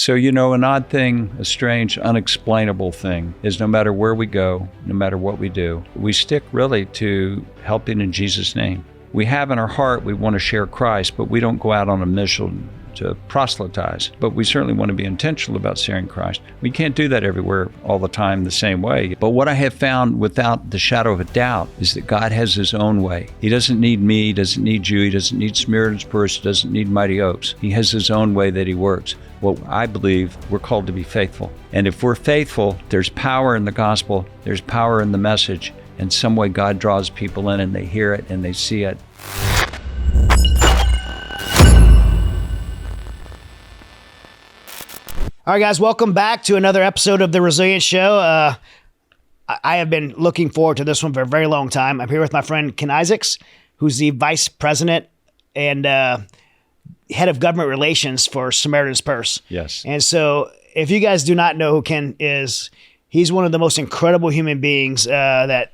So, an odd thing, a strange, unexplainable thing is no matter where we go, no matter what we do, we stick really to helping in Jesus' name. We have in our heart, we want to share Christ, but we don't go out on a mission to proselytize. But we certainly want to be intentional about sharing Christ. We can't do that everywhere all the time the same way. But what I have found without the shadow of a doubt is that God has his own way. He doesn't need me, he doesn't need you, he doesn't need Samaritan's Purse, he doesn't need Mighty Oaks. He has his own way that he works. Well, I believe we're called to be faithful. And if we're faithful, there's power in the gospel, there's power in the message. In some way, God draws people in and they hear it and they see it. All right, guys, welcome back to another episode of The Resilient Show. I have been looking forward to this one for a very long time. I'm here with my friend Ken Isaacs, who's the Vice President and Head of Government Relations for Samaritan's Purse. Yes. And so if you guys do not know who Ken is, he's one of the most incredible human beings that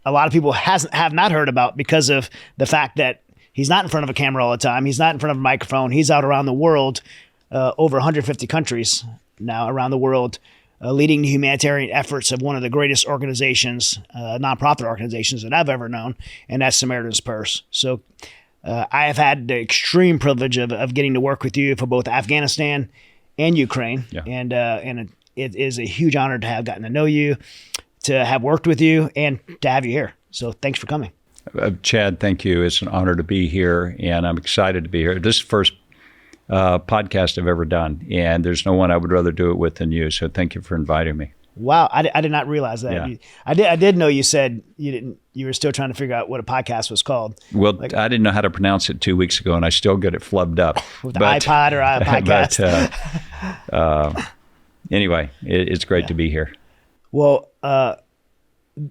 a lot of people have not heard about because of the fact that he's not in front of a camera all the time. He's not in front of a microphone. He's out around the world, over 150 countries now around the world, leading the humanitarian efforts of one of the greatest organizations, nonprofit organizations that I've ever known, and that's Samaritan's Purse. So I have had the extreme privilege of getting to work with you for both Afghanistan and Ukraine, and it is a huge honor to have gotten to know you, to have worked with you, and to have you here. So thanks for coming. Chad, thank you. It's an honor to be here, and I'm excited to be here. This is the first podcast I've ever done, and there's no one I would rather do it with than you. So thank you for inviting me. Wow, I did not realize that. Yeah. I did know you said you were still trying to figure out what a podcast was called. Well, I didn't know how to pronounce it 2 weeks ago, and I still get it flubbed up. With the iPod or iPodcast. Anyway, it's great to be here. Well, a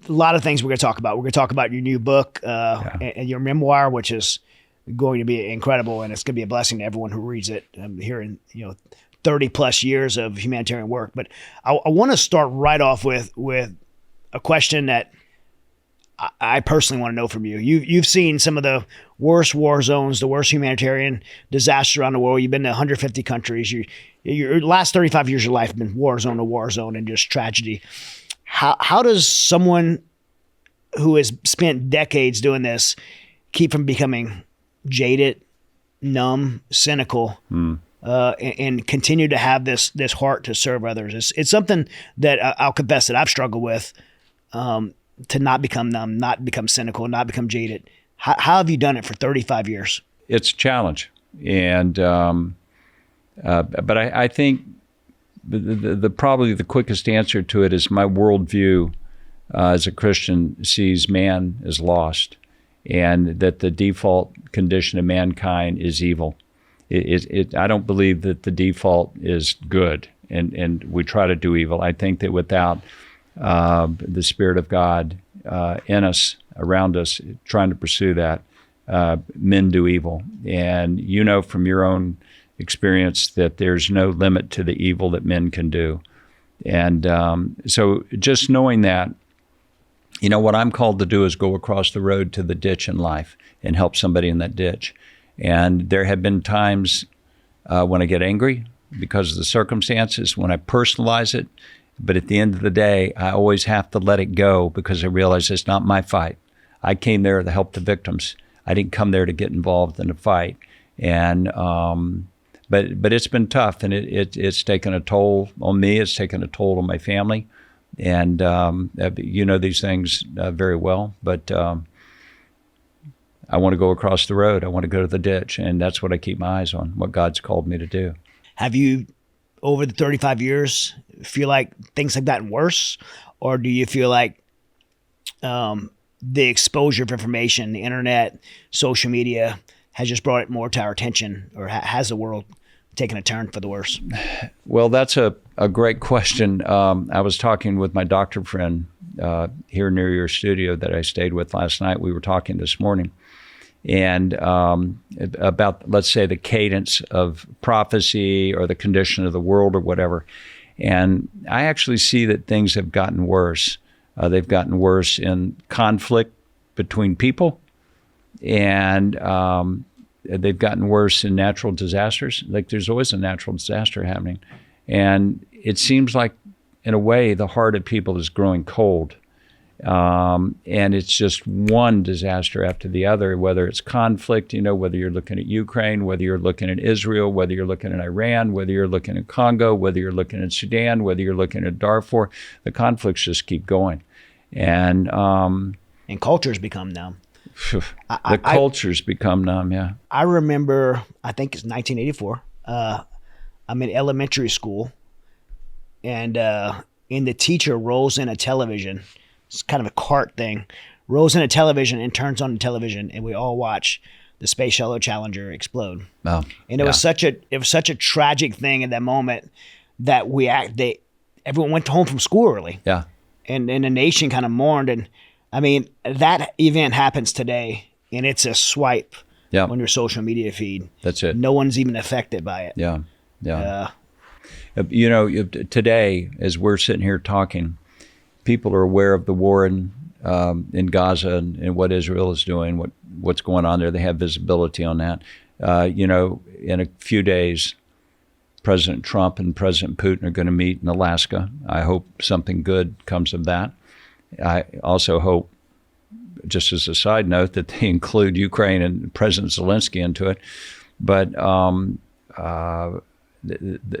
lot of things we're going to talk about. We're going to talk about your new book and your memoir, which is going to be incredible, and it's going to be a blessing to everyone who reads it. I'm hearing 30 plus years of humanitarian work, but I want to start right off with a question that I personally want to know from you. You've seen some of the worst war zones, the worst humanitarian disasters around the world. You've been to 150 countries. Your last 35 years of your life have been war zone to war zone and just tragedy. How does someone who has spent decades doing this keep from becoming jaded, numb, cynical, and continue to have this heart to serve others? It's something that I'll confess that I've struggled with, to not become numb, not become cynical, not become jaded. How have you done it for 35 years? It's a challenge, and but I think the probably the quickest answer to it is my worldview as a Christian sees man as lost, and that the default condition of mankind is evil. I don't believe that the default is good, and we try to do evil. I think that without the Spirit of God in us, around us, trying to pursue that, men do evil. And from your own experience that there's no limit to the evil that men can do. And so just knowing that, what I'm called to do is go across the road to the ditch in life and help somebody in that ditch. And there have been times when I get angry because of the circumstances, when I personalize it. But at the end of the day, I always have to let it go because I realize it's not my fight. I came there to help the victims. I didn't come there to get involved in a fight. And but it's been tough, and it's taken a toll on me. It's taken a toll on my family. And these things very well, but I want to go across the road. I want to go to the ditch, and that's what I keep my eyes on, what God's called me to do. Have you, over the 35 years, feel like things have gotten worse, or do you feel like the exposure of information, the internet, social media, has just brought it more to our attention, or has the world taken a turn for the worse? Well, that's a great question. I was talking with my doctor friend here near your studio that I stayed with last night. We were talking this morning, and about, let's say, the cadence of prophecy or the condition of the world or whatever. And I actually see that things have gotten worse. They've gotten worse in conflict between people, and they've gotten worse in natural disasters. Like, there's always a natural disaster happening. And it seems like, in a way, the heart of people is growing cold. And it's just one disaster after the other, whether it's conflict, whether you're looking at Ukraine, whether you're looking at Israel, whether you're looking at Iran, whether you're looking at Congo, whether you're looking at Sudan, whether you're looking at Darfur, the conflicts just keep going. And cultures become numb. Cultures become numb, yeah. I remember, I think it's 1984, I'm in elementary school, and the teacher rolls in a television. It's kind of a cart thing, rolls in a television and turns on the television, and we all watch the Space Shuttle Challenger explode. Oh, and it was such a tragic thing in that moment that everyone went home from school early. Yeah. And the nation kind of mourned. And I mean, that event happens today, and it's a swipe on your social media feed. That's it. No one's even affected by it. Yeah. Yeah. Today, as we're sitting here talking, people are aware of the war in Gaza and what Israel is doing, what's going on there. They have visibility on that. In a few days, President Trump and President Putin are going to meet in Alaska. I hope something good comes of that. I also hope, just as a side note, that they include Ukraine and President Zelensky into it. But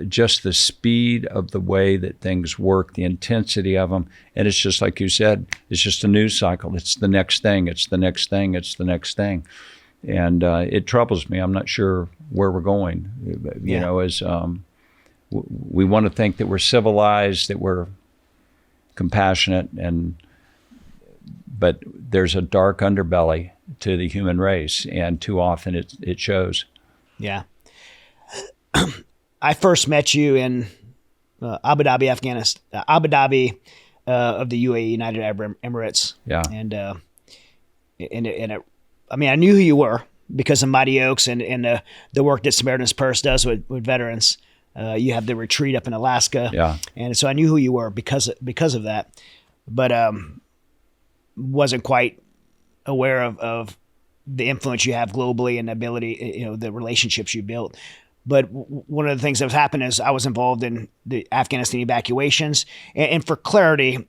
just the speed of the way that things work, the intensity of them. And it's just like you said, it's just a news cycle. It's the next thing. It's the next thing. It's the next thing. And it troubles me. I'm not sure where we're going. As we want to think that we're civilized, that we're compassionate, but there's a dark underbelly to the human race, and too often it shows. Yeah. I first met you in Abu Dhabi, Afghanistan, Abu Dhabi of the UAE, United Arab Emirates. Yeah. And I knew who you were because of Mighty Oaks and the work that Samaritan's Purse does with veterans. You have the retreat up in Alaska. Yeah. And so I knew who you were because of that, but wasn't quite aware of the influence you have globally and the ability, the relationships you built. But one of the things that was happening is I was involved in the Afghanistan evacuations. And for clarity,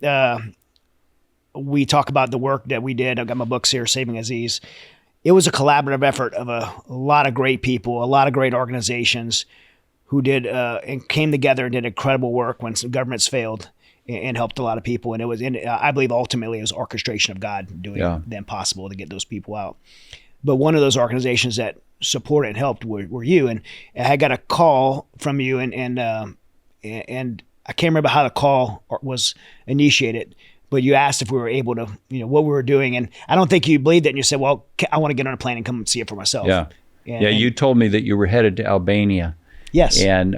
we talk about the work that we did. I've got my books here, Saving Aziz. It was a collaborative effort of a lot of great people, a lot of great organizations who did and came together and did incredible work when some governments failed and helped a lot of people. And I believe ultimately it was orchestration of God doing the impossible to get those people out. But one of those organizations that supported and helped were you, and I got a call from you, and I can't remember how the call was initiated, but you asked if we were able to, what we were doing, and I don't think you believed it, and you said, "Well, I want to get on a plane and come and see it for myself." Yeah, you told me that you were headed to Albania. Yes, and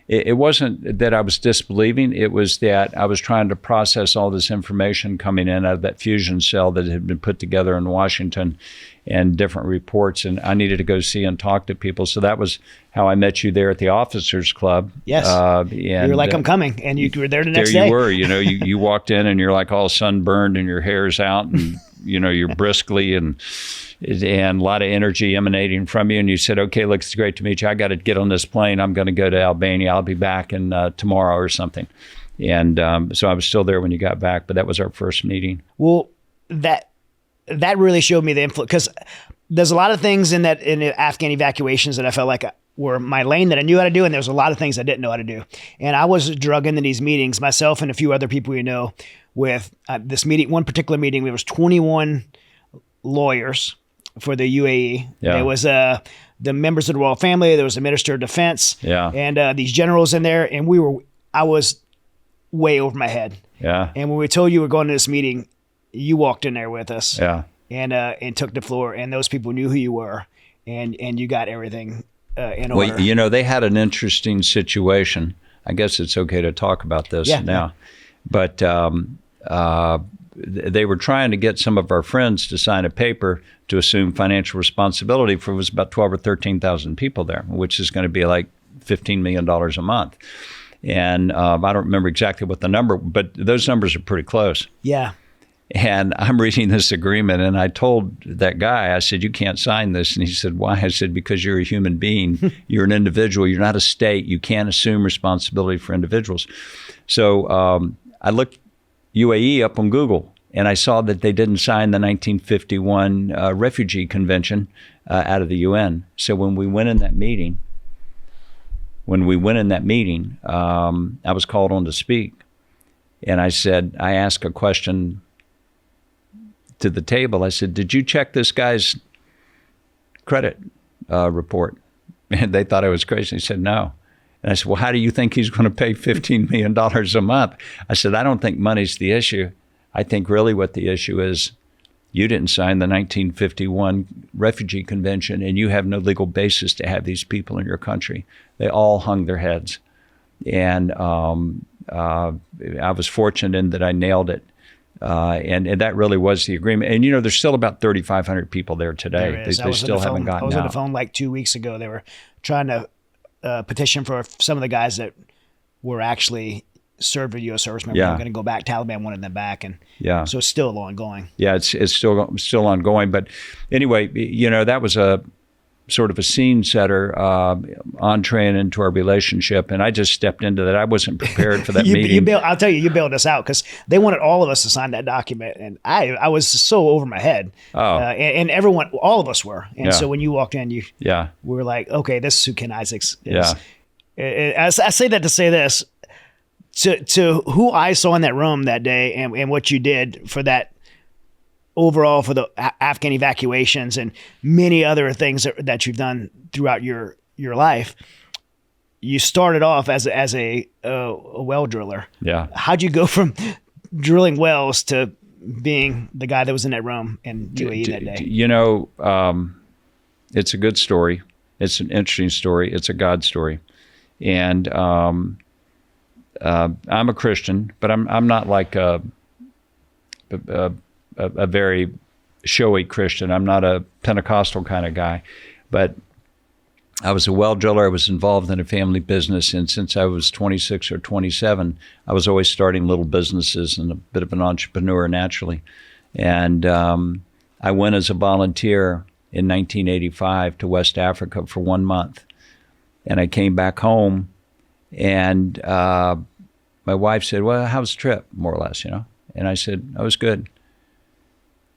it wasn't that I was disbelieving; it was that I was trying to process all this information coming in out of that fusion cell that had been put together in Washington, and different reports, and I needed to go see and talk to people. So that was how I met you there at the Officers Club. Yes, you were like, "I'm coming," and you were there the next day. There you were. You walked in, and you're like all sunburned, and your hair's out, and you're briskly, and a lot of energy emanating from you. And you said, "Okay, look, it's great to meet you. I got to get on this plane. I'm going to go to Albania. I'll be back in tomorrow or something." And so I was still there when you got back, but that was our first meeting. Well, that really showed me the influence, because there's a lot of things in the Afghan evacuations that I felt like were my lane that I knew how to do, and there was a lot of things I didn't know how to do. And I was drug into these meetings, myself and a few other people with this meeting. One particular meeting, there was 21 lawyers for the UAE. Yeah. There was the members of the royal family. There was the Minister of Defense. Yeah. And these generals in there, and I was way over my head. Yeah. And when we told you we're going to this meeting, you walked in there with us, and took the floor, and those people knew who you were, and you got everything in order. Well, they had an interesting situation. I guess it's okay to talk about this now, but they were trying to get some of our friends to sign a paper to assume financial responsibility for, it was about 12 or 13,000 people there, which is going to be like $15 million a month. And I don't remember exactly what the number, but those numbers are pretty close. Yeah. And I'm reading this agreement, and I told that guy, I said, you can't sign this. And he said, why? I said, because you're a human being. You're an individual. You're not a state. You can't assume responsibility for individuals. So I looked UAE up on Google, and I saw that they didn't sign the 1951 Refugee Convention out of the UN. So when we went in that meeting, I was called on to speak. And I asked a question to the table. I said, did you check this guy's credit report? And they thought I was crazy. He said, no. And I said, well, how do you think he's going to pay $15 million a month? I said, I don't think money's the issue. I think really what the issue is, you didn't sign the 1951 Refugee Convention, and you have no legal basis to have these people in your country. They all hung their heads. And I was fortunate in that I nailed it. And that really was the agreement. And, there's still about 3,500 people there today. They still haven't gotten out. I was on the phone like 2 weeks ago. They were trying to petition for some of the guys that were actually served with U.S. servicemen. Yeah. We're going to go back. Taliban wanted them back. And so it's still ongoing. Yeah, it's still ongoing. But anyway, that was a sort of a scene setter, entree into our relationship. And I just stepped into that. I wasn't prepared for that meeting. I'll tell you, you bailed us out because they wanted all of us to sign that document. And I was so over my head. Oh. And everyone, all of us were. And so when you walked in, we were like, okay, this is who Ken Isaacs is. Yeah. I say that to say this. To who I saw in that room that day and what you did for that overall for the Afghan evacuations and many other things that you've done throughout your life, you started off as a well driller. Yeah. How'd you go from drilling wells to being the guy that was in that room in UAE that day? It's a good story. It's an interesting story. It's a God story. And I'm a Christian, but I'm not like a very showy Christian. I'm not a Pentecostal kind of guy, but I was a well driller. I was involved in a family business, and since I was 26 or 27, I was always starting little businesses and a bit of an entrepreneur naturally. And I went as a volunteer in 1985 to West Africa for 1 month, and I came back home, and my wife said, "Well, how was the trip?" More or less, And I said, "I was good."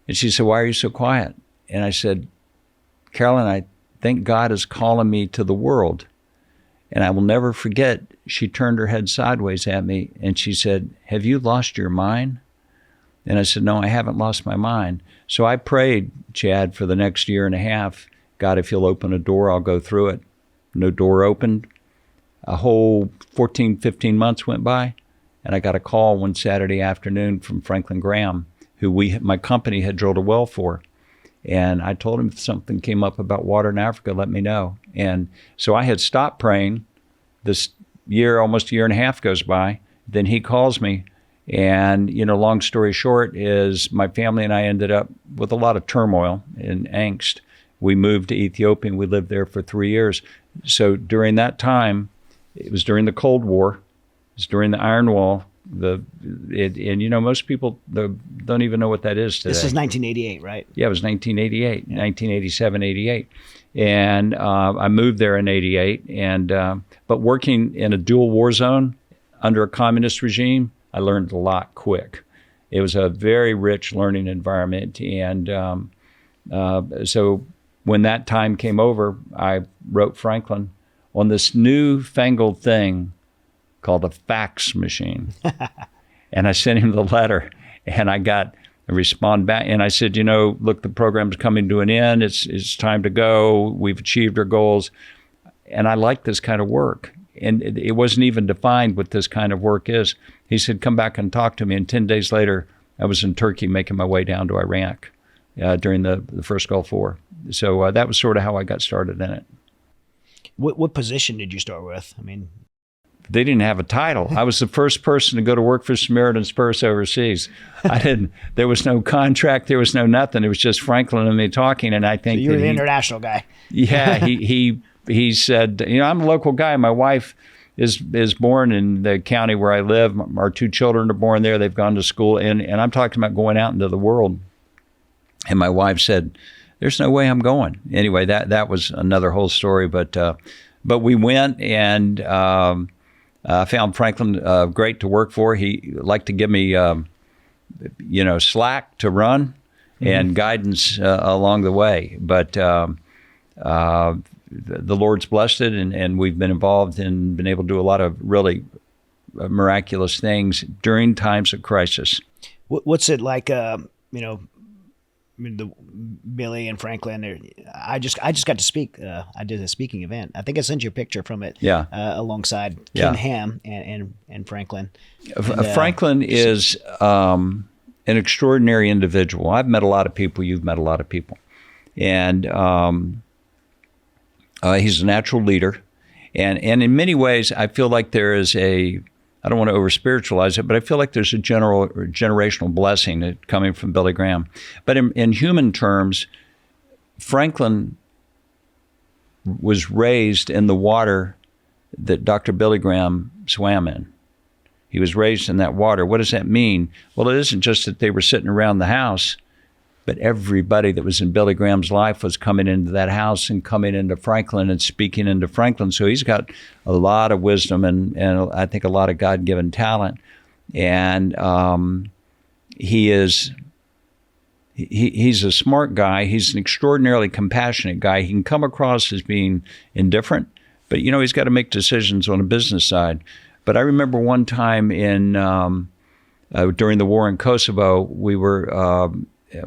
And she said, "Why are you so quiet?" And I said, "Carolyn, I think God is calling me to the world." And I will never forget, she turned her head sideways at me and she said, "Have you lost your mind?" And I said, "No, I haven't lost my mind." So I prayed, Chad, for the next year and a half, "God, if you'll open a door, I'll go through it." No door opened. A whole 14, 15 months went by, and I got a call one Saturday afternoon from Franklin Graham, who my company had drilled a well for. And I told him if something came up about water in Africa, let me know. And so I had stopped praying. This year, almost a year and a half goes by. Then he calls me. And, long story short is my family and I ended up with a lot of turmoil and angst. We moved to Ethiopia and we lived there for 3 years. So during that time, it was during the Cold War, it was during the Iron Wall. Most people don't even know what that is today. This is 1988, right? Yeah, it was 1988, 1987, 88. And I moved there in 88. But working in a dual war zone under a communist regime, I learned a lot quick. It was a very rich learning environment. And so when that time came over, I wrote Franklin on this newfangled thing called a fax machine. And I sent him the letter, and I got a respond back. And I said, look, the program's coming to an end. It's time to go. We've achieved our goals. And I like this kind of work. And it wasn't even defined what this kind of work is. He said, come back and talk to me. And 10 days later, I was in Turkey making my way down to Iraq during the first Gulf War. So that was sort of how I got started in it. What position did you start with? They didn't have a title. I was the first person to go to work for Samaritan overseas. There was no contract. There was no nothing. It was just Franklin and me talking. And I think so you're the international guy. Yeah. He said, I'm a local guy. My wife is born in the county where I live. Our 2 children are born there. They've gone to school, and I'm talking about going out into the world. And my wife said, "There's no way I'm going." Anyway, that was another whole story. But we went, and I found Franklin great to work for. He liked to give me slack to run and guidance along the way. But the Lord's blessed it, and we've been involved and been able to do a lot of really miraculous things during times of crisis. What's it like? The Billy and Franklin. I just got to speak. I did a speaking event. I think I sent you a picture from it. Yeah. Alongside Ken Ham and Franklin. Franklin is an extraordinary individual. I've met a lot of people. You've met a lot of people, and he's a natural leader. And in many ways, I feel like there is I don't want to over-spiritualize it, but I feel like there's a generational blessing coming from Billy Graham. But in human terms, Franklin was raised in the water that Dr. Billy Graham swam in. He was raised in that water. What does that mean? Well, it isn't just that they were sitting around the house, but everybody that was in Billy Graham's life was coming into that house and coming into Franklin and speaking into Franklin. So he's got a lot of wisdom and I think a lot of God-given talent. And he's a smart guy. He's an extraordinarily compassionate guy. He can come across as being indifferent, but he's got to make decisions on a business side. But I remember one time during the war in Kosovo, we were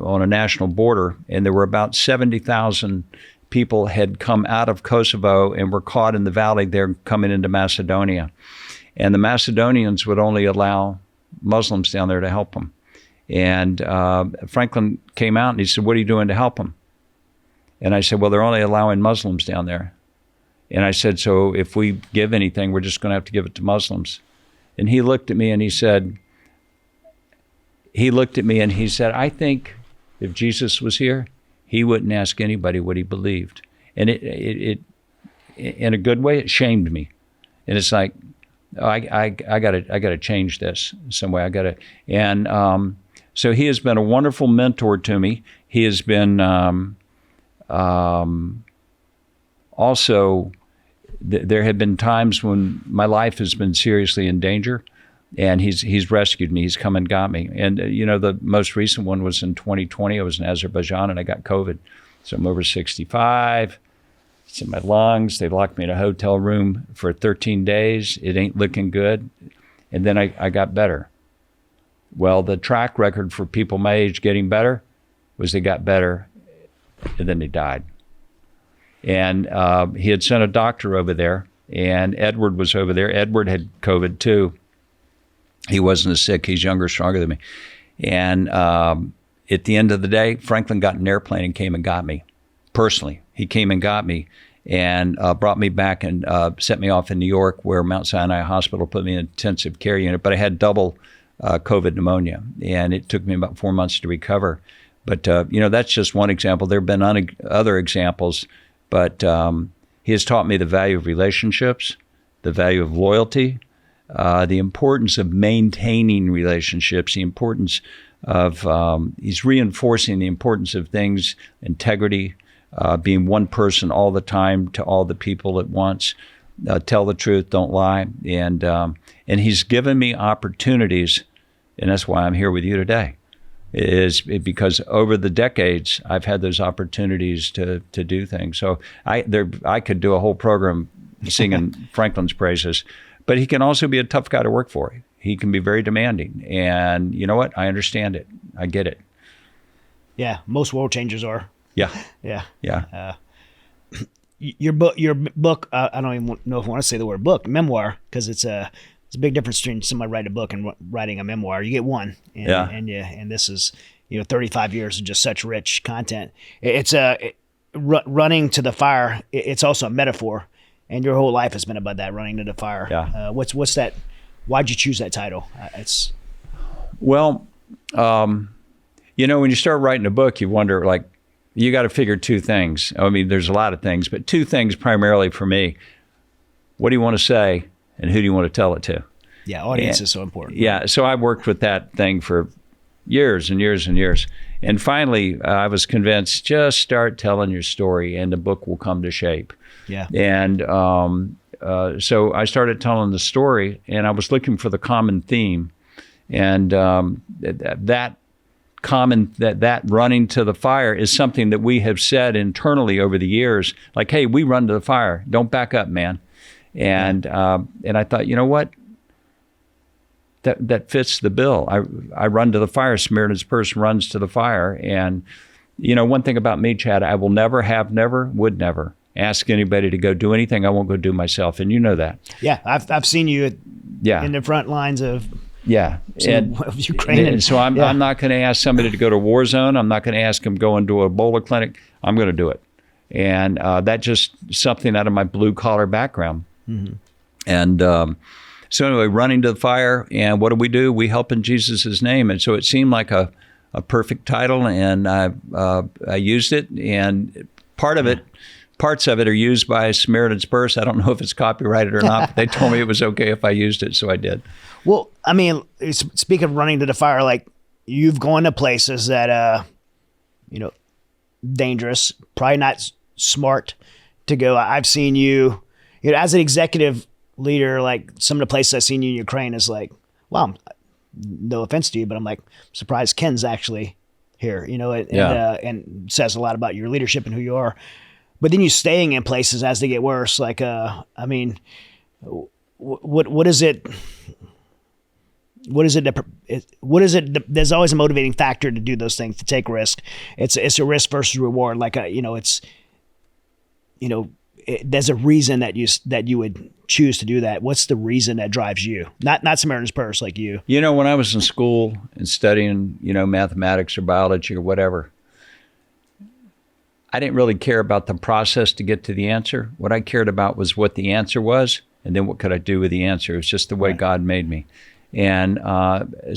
on a national border, and there were about 70,000 people had come out of Kosovo and were caught in the valley there coming into Macedonia. And the Macedonians would only allow Muslims down there to help them. And Franklin came out and he said, "What are you doing to help them?" And I said, "Well, they're only allowing Muslims down there." And I said, "So if we give anything, we're just going to have to give it to Muslims." And he looked at me and he said, "I think if Jesus was here, he wouldn't ask anybody what he believed." And it in a good way, it shamed me. And it's like, I gotta change this some way. And so he has been a wonderful mentor to me. He has been also. There have been times when my life has been seriously in danger. And he's rescued me. He's come and got me. And, the most recent one was in 2020. I was in Azerbaijan and I got COVID. So I'm over 65. It's in my lungs. They locked me in a hotel room for 13 days. It ain't looking good. And then I got better. Well, the track record for people my age getting better was they got better and then they died. And he had sent a doctor over there, and Edward was over there. Edward had COVID too. He wasn't as sick. He's younger, stronger than me. And at the end of the day, Franklin got in an airplane and came and got me personally. He came and got me and brought me back and sent me off in New York, where Mount Sinai Hospital put me in an intensive care unit. But I had double COVID pneumonia, and it took me about 4 months to recover. But, that's just one example. There have been other examples, but he has taught me the value of relationships, the value of loyalty, the importance of maintaining relationships, the importance of, he's reinforcing the importance of things, integrity, being one person all the time to all the people at once, tell the truth, don't lie. And he's given me opportunities, and that's why I'm here with you today, is because over the decades, I've had those opportunities to do things. So I could do a whole program singing Franklin's praises. But he can also be a tough guy to work for. He can be very demanding. And you know what? I understand it. I get it. Yeah, most world changers are. Yeah. Yeah. Yeah. Your book, I don't even know if I want to say the word book, memoir, because it's a big difference between somebody writing a book and writing a memoir. You get one. And this is, 35 years of just such rich content. It's running to the fire. It's also a metaphor. And your whole life has been about that, running to the fire. Yeah. What's that? Why'd you choose that title? When you start writing a book, you wonder, you got to figure two things. I mean, there's a lot of things, but two things primarily for me. What do you want to say? and who do you want to tell it to? Yeah, audience is so important. Yeah, so I worked with that thing for years and years and years. And finally, I was convinced, just start telling your story and the book will come to shape. Yeah. And so I started telling the story, and I was looking for the common theme. And that running to the fire is something that we have said internally over the years, like, hey, we run to the fire. Don't back up, man. And I thought, you know what? That fits the bill. I run to the fire. Samaritan's Purse runs to the fire. And, you know, one thing about me, Chad, I will never would never ask anybody to go do anything I won't go do myself. And you know that. Yeah, I've seen you in the front lines of Ukraine. And so I'm not going to ask somebody to go to a war zone. I'm not going to ask them go into a Ebola clinic. I'm going to do it. And that's just something out of my blue collar background. Mm-hmm. And so anyway, running to the fire, and what do? We help in Jesus' name. And so it seemed like a perfect title, and I used it. And parts of it are used by Samaritan's Purse. I don't know if it's copyrighted or not, but they told me it was okay if I used it, so I did. Well, I mean, speaking of running to the fire, like you've gone to places that, dangerous, probably not smart to go. I've seen you, as an executive leader, like some of the places I've seen you in Ukraine is like, wow, no offense to you, but I'm like surprised Ken's actually here, and says a lot about your leadership and who you are. But then you staying in places as they get worse. Like, I mean, what is it? What is it? There's always a motivating factor to do those things, to take risk. It's a risk versus reward. Like, there's a reason that you would choose to do that. What's the reason that drives you? Not Samaritan's Purse, like you. When I was in school and studying, mathematics or biology or whatever, I didn't really care about the process to get to the answer. What I cared about was what the answer was, and then what could I do with the answer. It was just the way God made me. And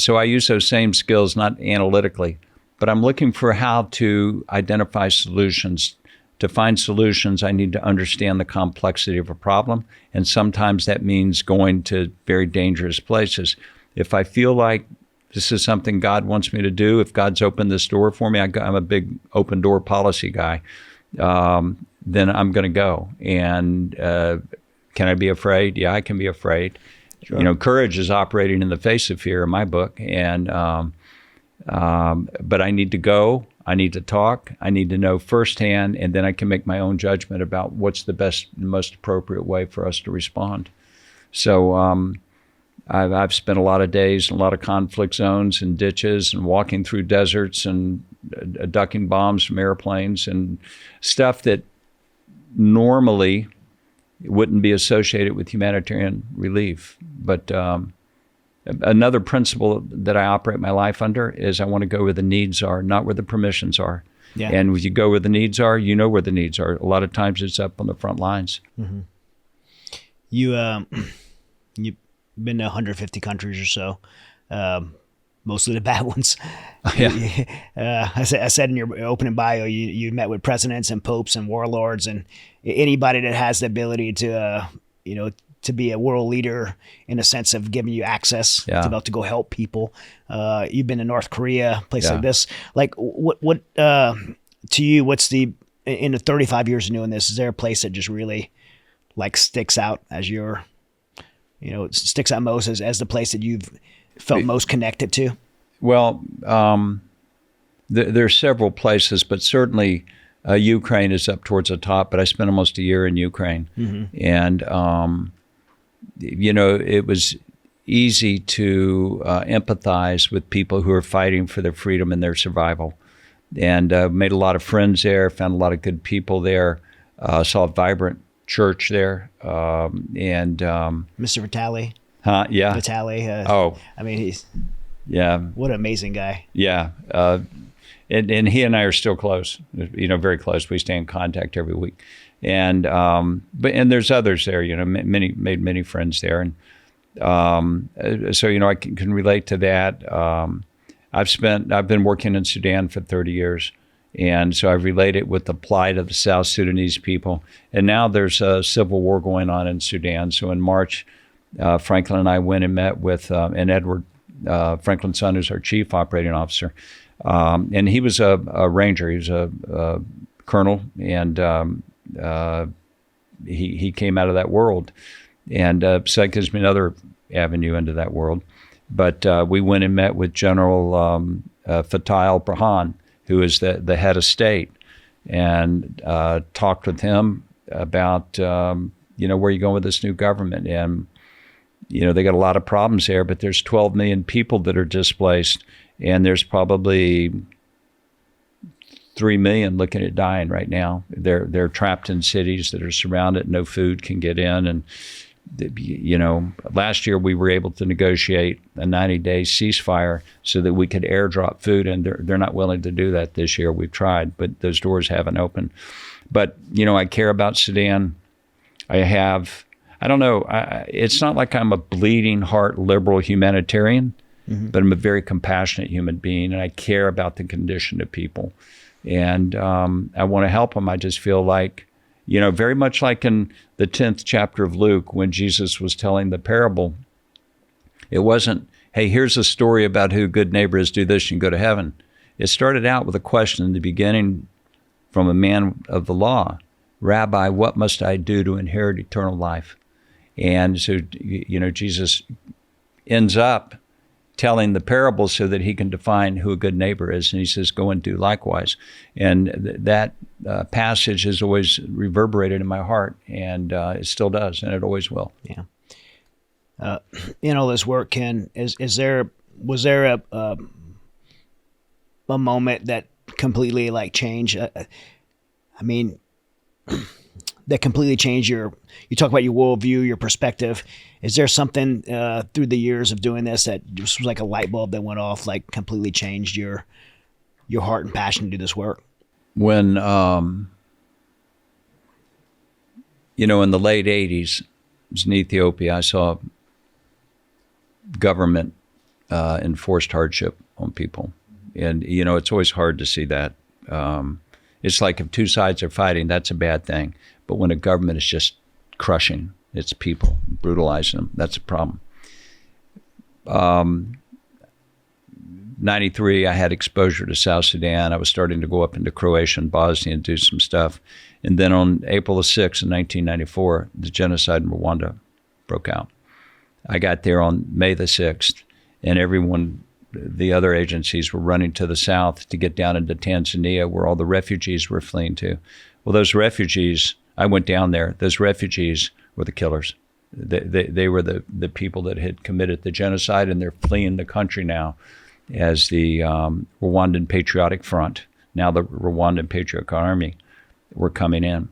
so I use those same skills, not analytically, but I'm looking for how to identify solutions. To find solutions, I need to understand the complexity of a problem, and sometimes that means going to very dangerous places. If I feel like this is something God wants me to do, if God's opened this door for me, I'm a big open door policy guy, then I'm going to go. And can I be afraid? Yeah, I can be afraid. Sure. Courage is operating in the face of fear in my book. And but I need to go. I need to talk. I need to know firsthand, and then I can make my own judgment about what's the best, most appropriate way for us to respond. So I've spent a lot of days in a lot of conflict zones and ditches and walking through deserts and ducking bombs from airplanes and stuff that normally wouldn't be associated with humanitarian relief. But another principle that I operate my life under is I want to go where the needs are, not where the permissions are. Yeah. And when you go where the needs are, you know where the needs are. A lot of times it's up on the front lines. Mm-hmm. You've been to 150 countries or so, mostly the bad ones. Yeah. I said in your opening bio, you met with presidents and popes and warlords and anybody that has the ability to, to be a world leader in a sense of giving you access to be able to go help people. You've been to North Korea, places like this. Like what to you, what's in the 35 years of doing this, is there a place that just really like sticks out as your, sticks out most as the place that you've felt most connected to? Well, there are several places, but certainly Ukraine is up towards the top, but I spent almost a year in Ukraine. Mm-hmm. And, it was easy to empathize with people who are fighting for their freedom and their survival. And made a lot of friends there, found a lot of good people there, saw a vibrant church there. And Mr. Vitale. Yeah. Vitale. I mean, he's... Yeah. What an amazing guy. Yeah. And he and I are still close, very close. We stay in contact every week. And and there's others there, made many friends there. And so, I can relate to that. I've been working in Sudan for 30 years. And so I've related with the plight of the South Sudanese people. And now there's a civil war going on in Sudan. So in March, Franklin and I went and met with, and Edward, Franklin's son, who's our chief operating officer. And he was a ranger. He was a colonel, and he came out of that world. And so that gives me another avenue into that world. But we went and met with General Fatah al-Burhan, who is the head of state, and talked with him about, where you going with this new government. And, they got a lot of problems there, but there's 12 million people that are displaced, and there's probably 3 million looking at dying right now. They're trapped in cities that are surrounded, no food can get in. And, last year we were able to negotiate a 90-day ceasefire so that we could airdrop food, and they're not willing to do that this year. We've tried, but those doors haven't opened. But, I care about Sudan. I don't know, it's not like I'm a bleeding heart liberal humanitarian, but I'm a very compassionate human being, and I care about the condition of people. And I want to help them. I just feel like, very much like in the 10th chapter of Luke, when Jesus was telling the parable, it wasn't, hey, here's a story about who a good neighbor is, do this and go to heaven. It started out with a question in the beginning from a man of the law, Rabbi, what must I do to inherit eternal life? And so, Jesus ends up telling the parable so that he can define who a good neighbor is. And he says, go and do likewise. And that passage has always reverberated in my heart, and it still does, and it always will. Yeah. This work, Ken, was there a moment that completely changed? That completely changed you talk about your worldview, your perspective. Is there something through the years of doing this that just was like a light bulb that went off, completely changed your heart and passion to do this work? When, in the late 80s, I was in Ethiopia, I saw government enforced hardship on people. And, it's always hard to see that. It's like if two sides are fighting, that's a bad thing. But when a government is just crushing its people, brutalizing them, that's a problem. 93, I had exposure to South Sudan. I was starting to go up into Croatia and Bosnia and do some stuff. And then on April the 6th in 1994, the genocide in Rwanda broke out. I got there on May the 6th, and the other agencies were running to the south to get down into Tanzania, where all the refugees were fleeing to. Well, those refugees, I went down there, those refugees were the killers. They were the people that had committed the genocide, and they're fleeing the country now as the Rwandan Patriotic Front, now the Rwandan Patriotic Army, were coming in.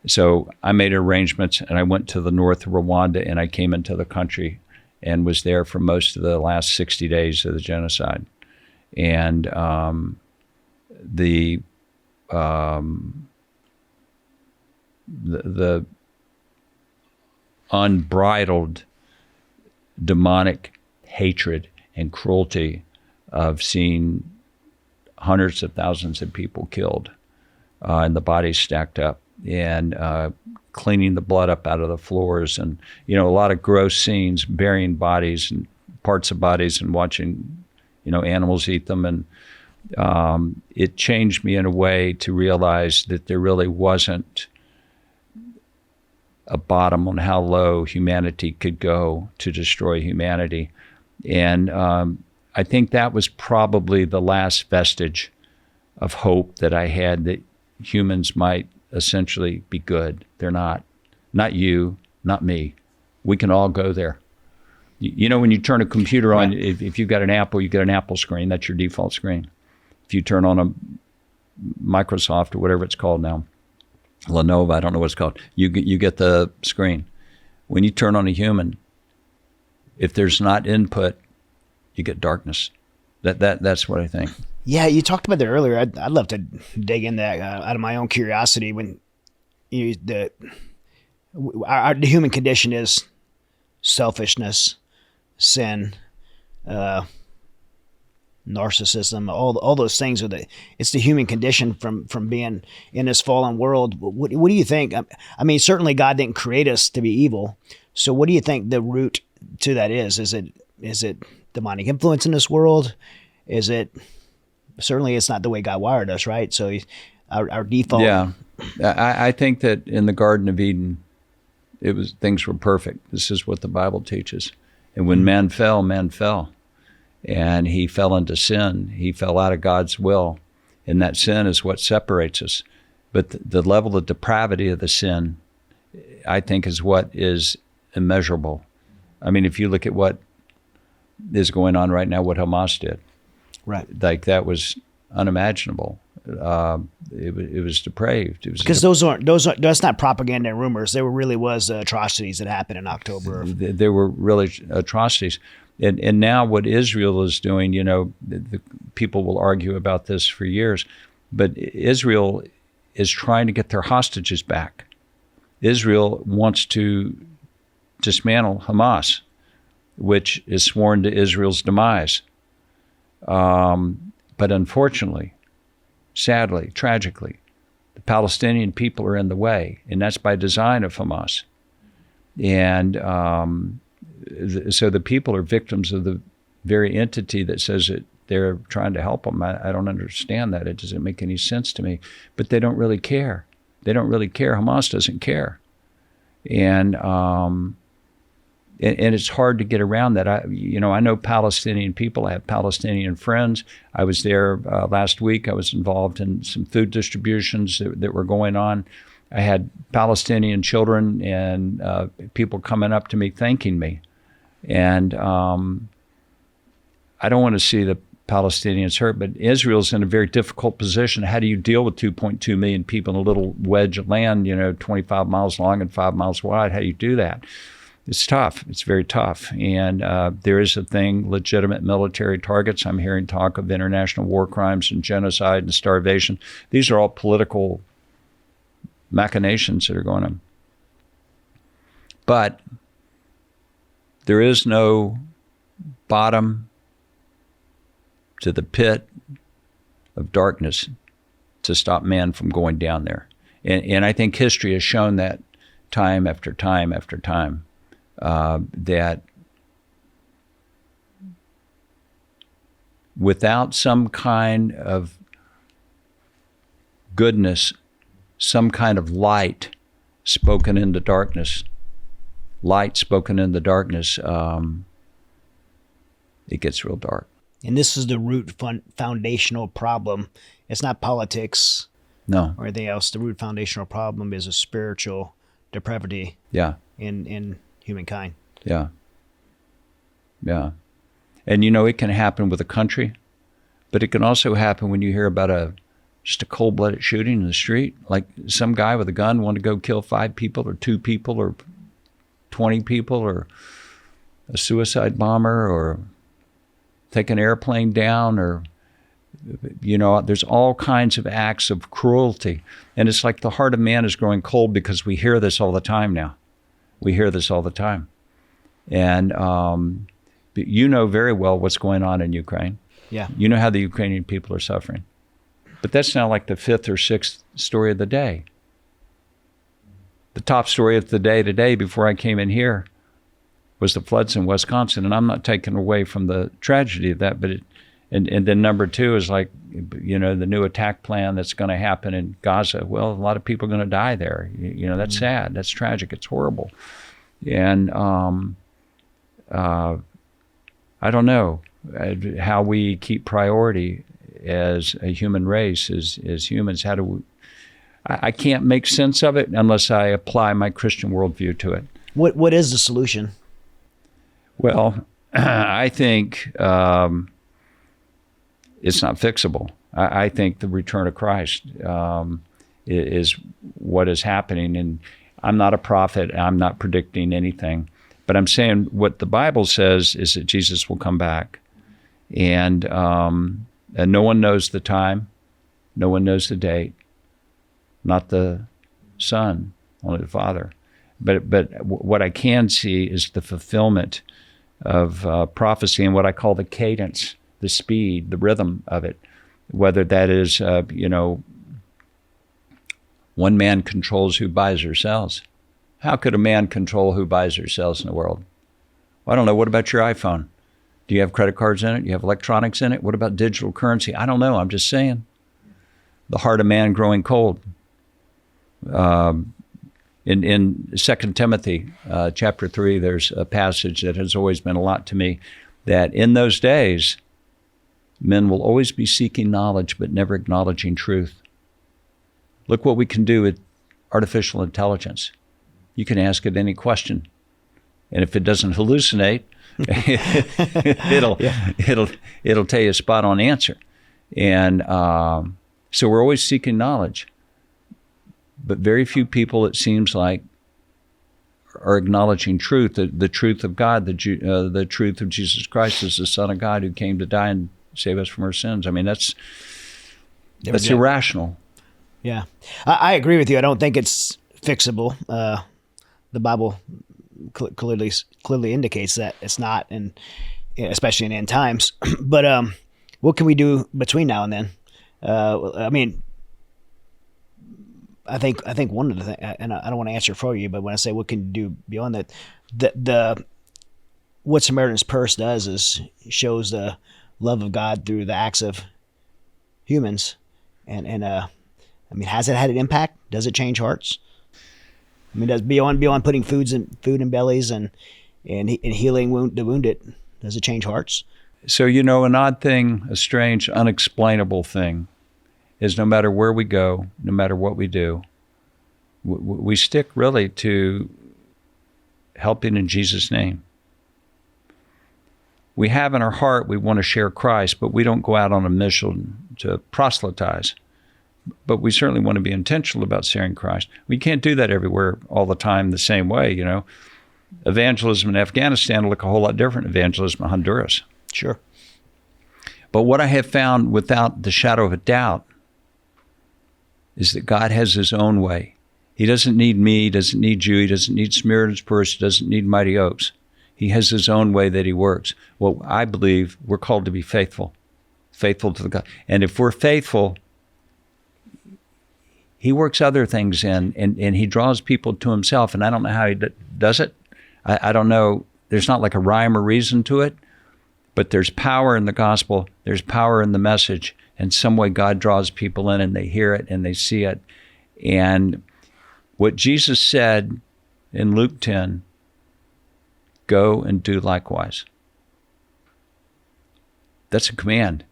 So I made arrangements, and I went to the north of Rwanda, and I came into the country and was there for most of the last 60 days of the genocide. And the unbridled demonic hatred and cruelty of seeing hundreds of thousands of people killed and the bodies stacked up, and cleaning the blood up out of the floors, and a lot of gross scenes, burying bodies and parts of bodies and watching animals eat them. And it changed me in a way to realize that there really wasn't a bottom on how low humanity could go to destroy humanity. And I think that was probably the last vestige of hope that I had, that humans might essentially be good. They're not. Not you, not me. We can all go there. When you turn a computer on, if you've got an Apple, you get an Apple screen. That's your default screen. If you turn on a Microsoft or whatever it's called now, Lenovo, I don't know what it's called, you get the screen. When you turn on a human, if there's not input, you get darkness. That's what I think. Yeah, you talked about that earlier. I'd love to dig in that out of my own curiosity. When the human condition is selfishness, sin, narcissism, all those things it's the human condition from being in this fallen world. What do you think? I mean, certainly God didn't create us to be evil. So what do you think the root to that is? Is it demonic influence in this world? Is it, certainly it's not the way God wired us, right? So our default. Yeah. I think that in the Garden of Eden, things were perfect. This is what the Bible teaches. And when man fell. And he fell into sin. He fell out of God's will. And that sin is what separates us. But the level of depravity of the sin, I think, is what is immeasurable. I mean, if you look at what is going on right now, what Hamas did, right? Like, that was unimaginable. It was depraved. It was because that's not propaganda and rumors. There really was atrocities that happened in October. There were really atrocities. And now what Israel is doing, the people will argue about this for years, but Israel is trying to get their hostages back. Israel wants to dismantle Hamas, which is sworn to Israel's demise. But unfortunately, sadly, tragically, the Palestinian people are in the way, and that's by design of Hamas. And so the people are victims of the very entity that says that they're trying to help them. I don't understand that. It doesn't make any sense to me. But they don't really care. They don't really care. Hamas doesn't care. And it's hard to get around that. I know Palestinian people. I have Palestinian friends. I was there last week. I was involved in some food distributions that were going on. I had Palestinian children and people coming up to me thanking me. And I don't want to see the Palestinians hurt, but Israel's in a very difficult position. How do you deal with 2.2 million people in a little wedge of land, 25 miles long and 5 miles wide? How do you do that? It's tough. It's very tough. And there is a thing, legitimate military targets. I'm hearing talk of international war crimes and genocide and starvation. These are all political machinations that are going on. But there is no bottom to the pit of darkness to stop man from going down there. And I think history has shown that time after time after time, that without some kind of goodness, some kind of light spoken into darkness, it gets real dark. And this is the root foundational problem. It's not politics or anything else. The root foundational problem is a spiritual depravity in humankind. Yeah. And it can happen with a country, but it can also happen when you hear about just a cold-blooded shooting in the street. Like some guy with a gun wanted to go kill 5 people or 2 people or 20 people, or a suicide bomber, or take an airplane down, or, there's all kinds of acts of cruelty. And it's like the heart of man is growing cold because we hear this all the time now. We hear this all the time. And very well what's going on in Ukraine. Yeah. You know how the Ukrainian people are suffering. But that's now like the 5th or 6th story of the day. The top story of the day today, before I came in here, was the floods in Wisconsin. And I'm not taking away from the tragedy of that, but and then number 2 is like, the new attack plan that's going to happen in Gaza. Well, a lot of people are going to die there. That's sad. That's tragic. It's horrible. And I don't know how we keep priority as a human race, as humans. How do we? I can't make sense of it unless I apply my Christian worldview to it. What is the solution? Well, I think it's not fixable. I think the return of Christ is what is happening. And I'm not a prophet. I'm not predicting anything. But I'm saying what the Bible says is that Jesus will come back. And no one knows the time. No one knows the date. Not the Son, only the Father. But what I can see is the fulfillment of prophecy and what I call the cadence, the speed, the rhythm of it. Whether that is, one man controls who buys or sells. How could a man control who buys or sells in the world? Well, I don't know. What about your iPhone? Do you have credit cards in it? Do you have electronics in it? What about digital currency? I don't know. I'm just saying. The heart of man growing cold. In 2 Timothy chapter 3, there's a passage that has always meant a lot to me, that in those days, men will always be seeking knowledge but never acknowledging truth. Look what we can do with artificial intelligence. You can ask it any question, and if it doesn't hallucinate, it'll tell you a spot on answer. And so we're always seeking knowledge, but very few people, it seems like, are acknowledging truth, the truth of God, the truth of Jesus Christ as the Son of God who came to die and save us from our sins. I mean, that's irrational. Yeah, I agree with you. I don't think it's fixable. The Bible clearly indicates that it's not, and especially in end times. But what can we do between now and then? I mean, I think one of the things, and I don't want to answer for you, but when I say what can you do beyond that, the what Samaritan's Purse does is shows the love of God through the acts of humans, and I mean, has it had an impact? Does it change hearts? I mean, does beyond putting food in bellies and healing the wounded, does it change hearts? So, an odd thing, a strange, unexplainable thing, is no matter where we go, no matter what we do, we stick really to helping in Jesus' name. We have in our heart we want to share Christ, but we don't go out on a mission to proselytize. But we certainly want to be intentional about sharing Christ. We can't do that everywhere all the time the same way, Evangelism in Afghanistan will look a whole lot different than evangelism in Honduras. Sure. But what I have found without the shadow of a doubt is that God has his own way. He doesn't need me, he doesn't need you, he doesn't need Samaritan's Purse, he doesn't need Mighty Oaks. He has his own way that he works. Well, I believe we're called to be faithful to the God. And if we're faithful, he works other things in, and he draws people to himself. And I don't know how he does it. I don't know. There's not like a rhyme or reason to it, but there's power in the gospel. There's power in the message. And some way God draws people in and they hear it and they see it. And what Jesus said in Luke 10, go and do likewise. That's a command.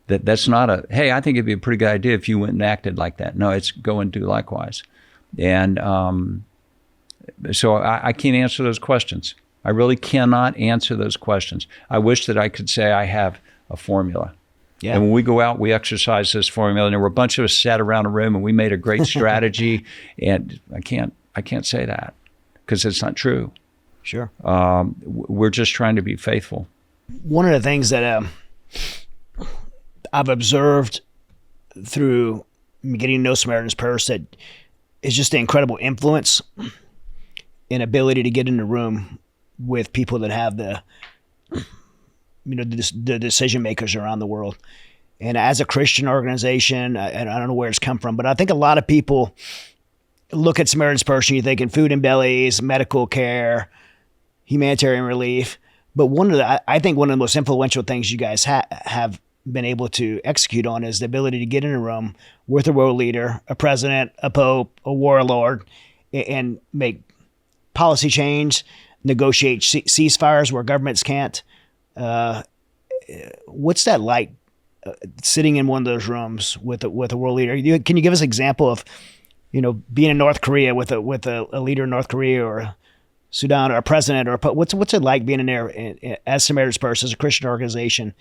That's not a, hey, I think it'd be a pretty good idea if you went and acted like that. No, it's go and do likewise. And so I can't answer those questions. I really cannot answer those questions. I wish that I could say I have a formula. Yeah. And when we go out, we exercise this formula. And there were a bunch of us sat around a room and we made a great strategy. And I can't say that because it's not true. Sure. We're just trying to be faithful. One of the things that I've observed through getting to know Samaritan's Purse that is just the incredible influence and ability to get in the room with people that have the decision makers around the world. And as a Christian organization, I don't know where it's come from, but I think a lot of people look at Samaritan's Purse and you're thinking food in bellies, medical care, humanitarian relief. But I think one of the most influential things you guys have been able to execute on is the ability to get in a room with a world leader, a president, a pope, a warlord, and make policy change, negotiate ceasefires where governments can't. What's that like, sitting in one of those rooms with a world leader? Can you give us an example of, being in North Korea with a leader in North Korea or Sudan or a president or what's it like being in there as Samaritan's Purse, as a Christian organization,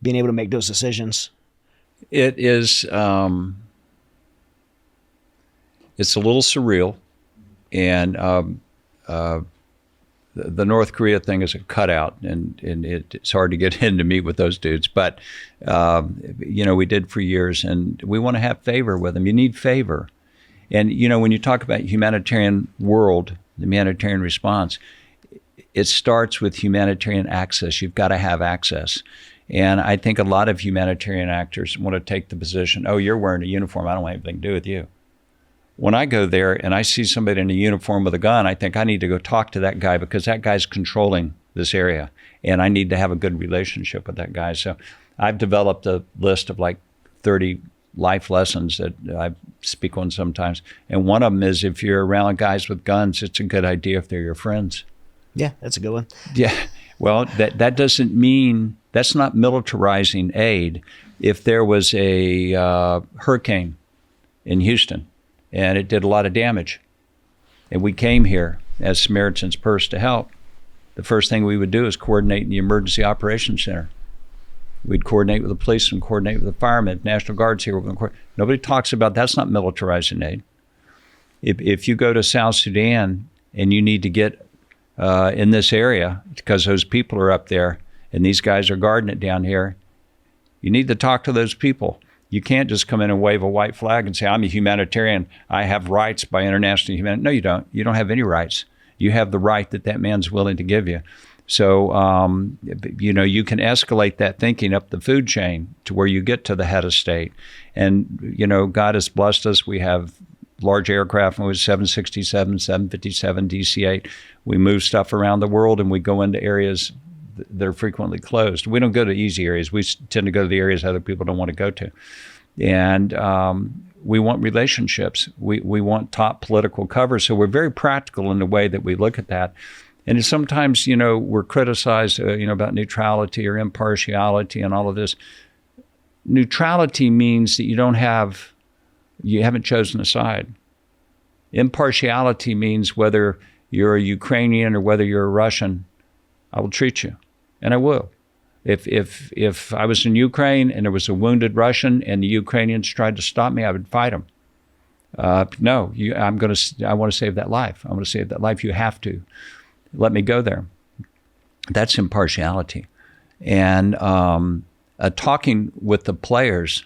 being able to make those decisions? It is, it's a little surreal. And the North Korea thing is a cutout, and it's hard to get in to meet with those dudes. But, we did for years, and we want to have favor with them. You need favor. And, when you talk about humanitarian world, the humanitarian response, it starts with humanitarian access. You've got to have access. And I think a lot of humanitarian actors want to take the position, oh, you're wearing a uniform, I don't want anything to do with you. when I go there and I see somebody in a uniform with a gun, I think I need to go talk to that guy because that guy's controlling this area, and I need to have a good relationship with that guy. So I've developed a list of like 30 life lessons that I speak on sometimes. And one of them is if you're around guys with guns, it's a good idea if they're your friends. Yeah, that's a good one. Yeah. Well, that doesn't mean, that's not militarizing aid. If there was a hurricane in Houston and it did a lot of damage, and we came here as Samaritan's Purse to help, the first thing we would do is coordinate in the Emergency Operations Center. We'd coordinate with the police and coordinate with the firemen, National Guard's here. Nobody talks about that's not militarizing aid. If you go to South Sudan and you need to get in this area because those people are up there and these guys are guarding it down here, you need to talk to those people. You can't just come in and wave a white flag and say, I'm a humanitarian. I have rights by international humanitarian. No, you don't. You don't have any rights. You have the right that man's willing to give you. So, you can escalate that thinking up the food chain to where you get to the head of state. And, God has blessed us. We have large aircraft, and we have 767, 757, DC-8. We move stuff around the world, and we go into areas that are frequently closed. We don't go to easy areas. We tend to go to the areas other people don't want to go to. And we want relationships. We want top political cover. So we're very practical in the way that we look at that. And sometimes, we're criticized, about neutrality or impartiality and all of this. Neutrality means that you haven't chosen a side. Impartiality means whether you're a Ukrainian or whether you're a Russian, I will treat you, and I will. If I was in Ukraine and there was a wounded Russian and the Ukrainians tried to stop me, I would fight them. I want to save that life. I want to save that life. You have to let me go there. That's impartiality. And talking with the players.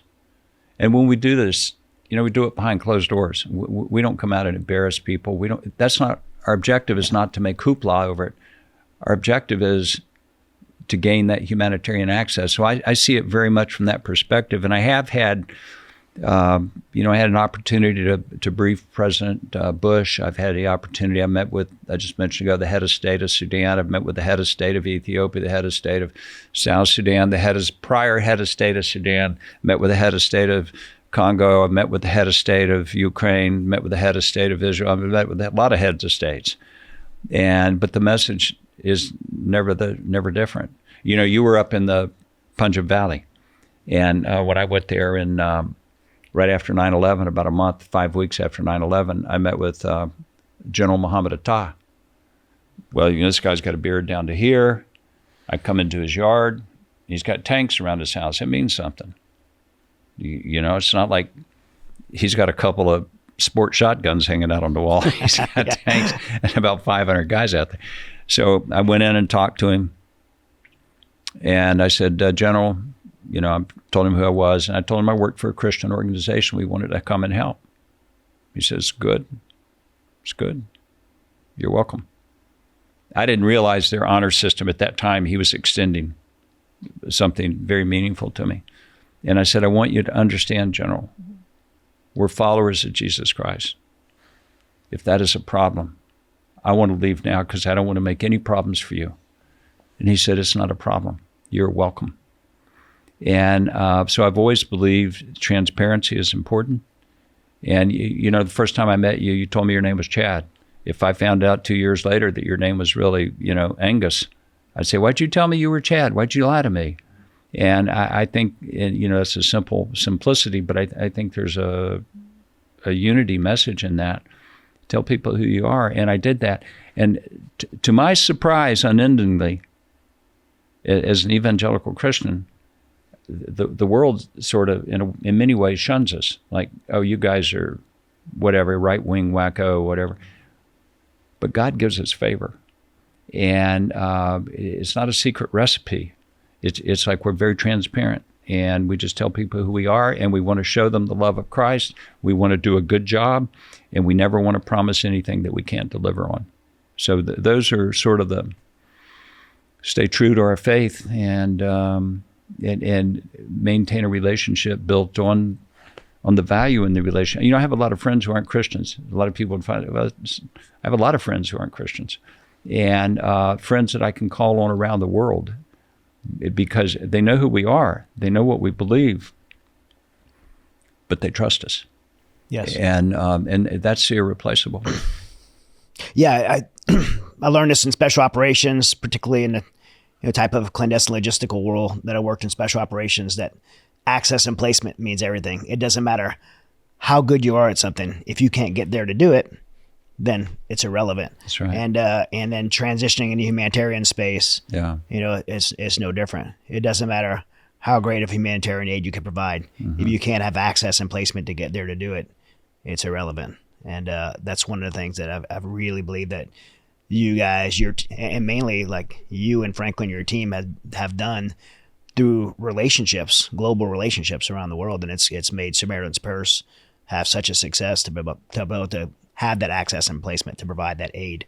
And when we do this, we do it behind closed doors. We don't come out and embarrass people. That's not, our objective is not to make hoopla over it. Our objective is to gain that humanitarian access. So I see it very much from that perspective. And I have had, I had an opportunity to brief President Bush. I've had the opportunity, I just mentioned ago, the head of state of Sudan. I've met with the head of state of Ethiopia, the head of state of South Sudan, prior head of state of Sudan, met with the head of state of Congo. I've met with the head of state of Ukraine, met with the head of state of Israel. I've met with a lot of heads of states. But the message is never different. You were up in the Punjab Valley, and when I went there in right after 9/11, about 5 weeks after 9/11, I met with General Muhammad Atta. Well, this guy's got a beard down to here. I come into his yard. He's got tanks around his house. It means something. It's not like he's got a couple of sport shotguns hanging out on the wall. He's got tanks and about 500 guys out there. So I went in and talked to him. And I said, General, I told him who I was. And I told him I worked for a Christian organization. We wanted to come and help. He says, good. It's good. You're welcome. I didn't realize their honor system at that time. He was extending something very meaningful to me. And I said, I want you to understand, General, we're followers of Jesus Christ. If that is a problem, I want to leave now because I don't want to make any problems for you. And he said, it's not a problem. You're welcome. And so I've always believed transparency is important. And, the first time I met you, you told me your name was Chad. If I found out 2 years later that your name was really, Angus, I'd say, why'd you tell me you were Chad? Why'd you lie to me? And I think, it's a simplicity, but I think there's a unity message in that. Tell people who you are. And I did that. And to my surprise, unendingly, as an evangelical Christian, the world sort of, in many ways, shuns us. Like, oh, you guys are whatever, right-wing wacko, whatever. But God gives us favor. And it's not a secret recipe. It's like we're very transparent. And we just tell people who we are, and we want to show them the love of Christ. We want to do a good job, and we never want to promise anything that we can't deliver on. So those are sort of the stay true to our faith and maintain a relationship built on on the value in the relation. I have a lot of friends who aren't Christians. A lot of people would find, well, I have a lot of friends who aren't Christians, and friends that I can call on around the world because they know who we are. They know what we believe, but they trust us. Yes. And that's irreplaceable. Yeah, I learned this in special operations, particularly in the type of clandestine logistical world that I worked in special operations, that access and placement means everything. It doesn't matter how good you are at something. If you can't get there to do it, then it's irrelevant. That's right. And then transitioning into humanitarian space, Yeah. it's no different. It doesn't matter how great of humanitarian aid you can provide. If you can't have access and placement to get there to do it, it's irrelevant. And that's one of the things that I've really believed that you guys, and mainly like you and Franklin, your team have done through relationships, global relationships around the world. And it's made Samaritan's Purse have such a success to be able to have that access and placement to provide that aid.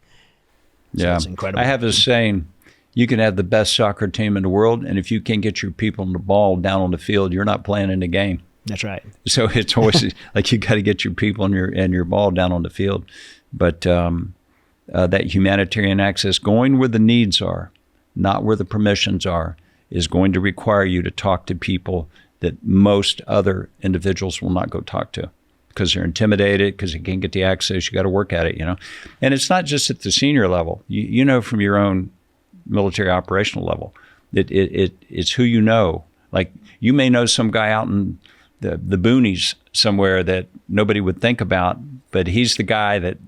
So Yeah. it's incredible. I have this saying, you can have the best soccer team in the world, and if you can't get your people and the ball down on the field, you're not playing in the game. That's right. So it's always like you got to get your people and your ball down on the field. But that humanitarian access, going where the needs are, not where the permissions are, is going to require you to talk to people that most other individuals will not go talk to because they're intimidated, because they can't get the access. You got to work at it, And it's not just at the senior level. You know from your own military operational level. It's who you know. Like you may know some guy out in the boonies somewhere that nobody would think about, but he's the guy that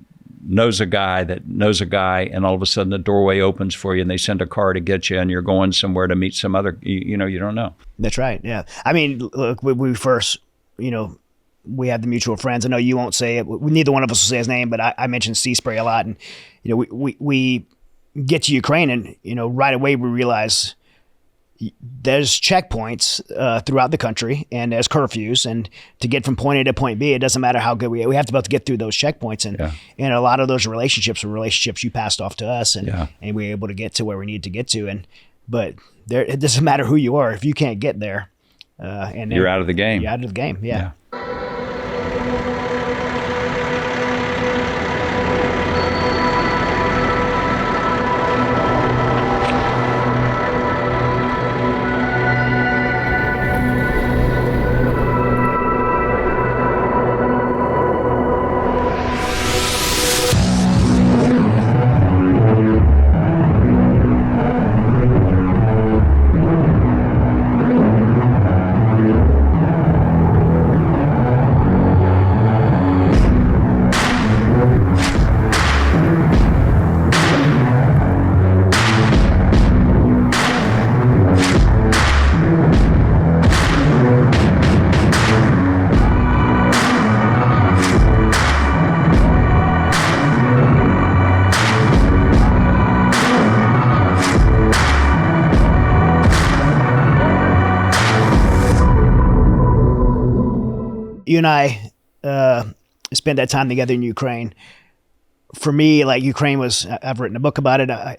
knows a guy that knows a guy, and all of a sudden the doorway opens for you and they send a car to get you and you're going somewhere to meet some other, you don't know. That's right. Yeah. I mean, look, we first, we have the mutual friends. I know you won't say it. Neither one of us will say his name, but I mentioned Sea Spray a lot. And, we get to Ukraine and, right away we realize there's checkpoints throughout the country and there's curfews, and to get from point A to point B, it doesn't matter how good we have to be able to get through those checkpoints. And a lot of those relationships were relationships you passed off to us, and we were able to get to where we need to get to. But it doesn't matter who you are. If you can't get there, and you're out of the game. You're out of the game. Yeah. You and I spent that time together in Ukraine. For me, like Ukraine was, I've written a book about it. I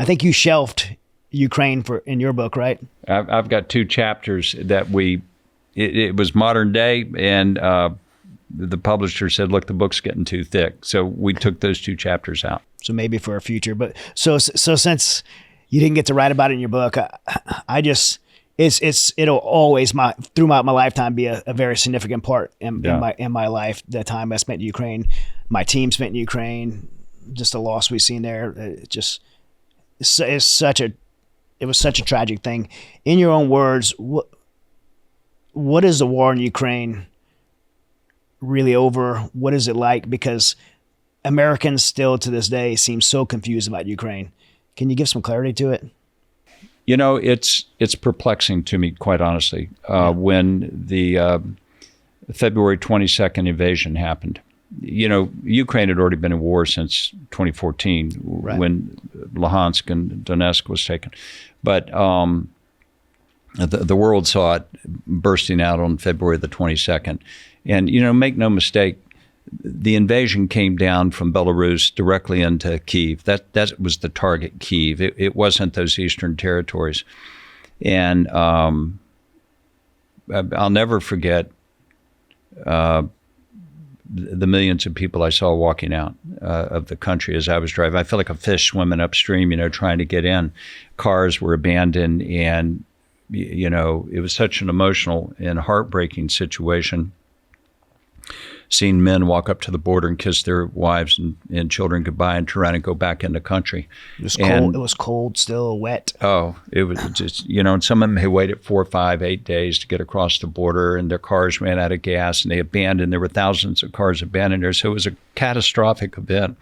think you shelved Ukraine in your book, right? I've got 2 chapters that it was modern day, and the publisher said, look, the book's getting too thick. So we took those 2 chapters out. So maybe for a future, but so since you didn't get to write about it in your book, it'll always throughout my lifetime be a very significant part in my life. The time I spent in Ukraine, my team spent in Ukraine, just the loss we've seen there. It was such a tragic thing. In your own words, what is the war in Ukraine really over? What is it like? Because Americans still to this day seem so confused about Ukraine. Can you give some clarity to it? It's perplexing to me, quite honestly, when the February 22nd invasion happened. Ukraine had already been in war since 2014, right, when Luhansk and Donetsk was taken. But the world saw it bursting out on February the 22nd. And, make no mistake, the invasion came down from Belarus directly into Kyiv. That was the target, Kyiv. It wasn't those eastern territories. And I'll never forget the millions of people I saw walking out of the country as I was driving. I felt like a fish swimming upstream, trying to get in. Cars were abandoned, and, it was such an emotional and heartbreaking situation. Seeing men walk up to the border and kiss their wives and children goodbye and turn around and go back in the country. It was cold. It was cold, still wet. Oh, it was just, and some of them had waited 4, 5, 8 days to get across the border, and their cars ran out of gas, and they abandoned. There were thousands of cars abandoned there. So it was a catastrophic event.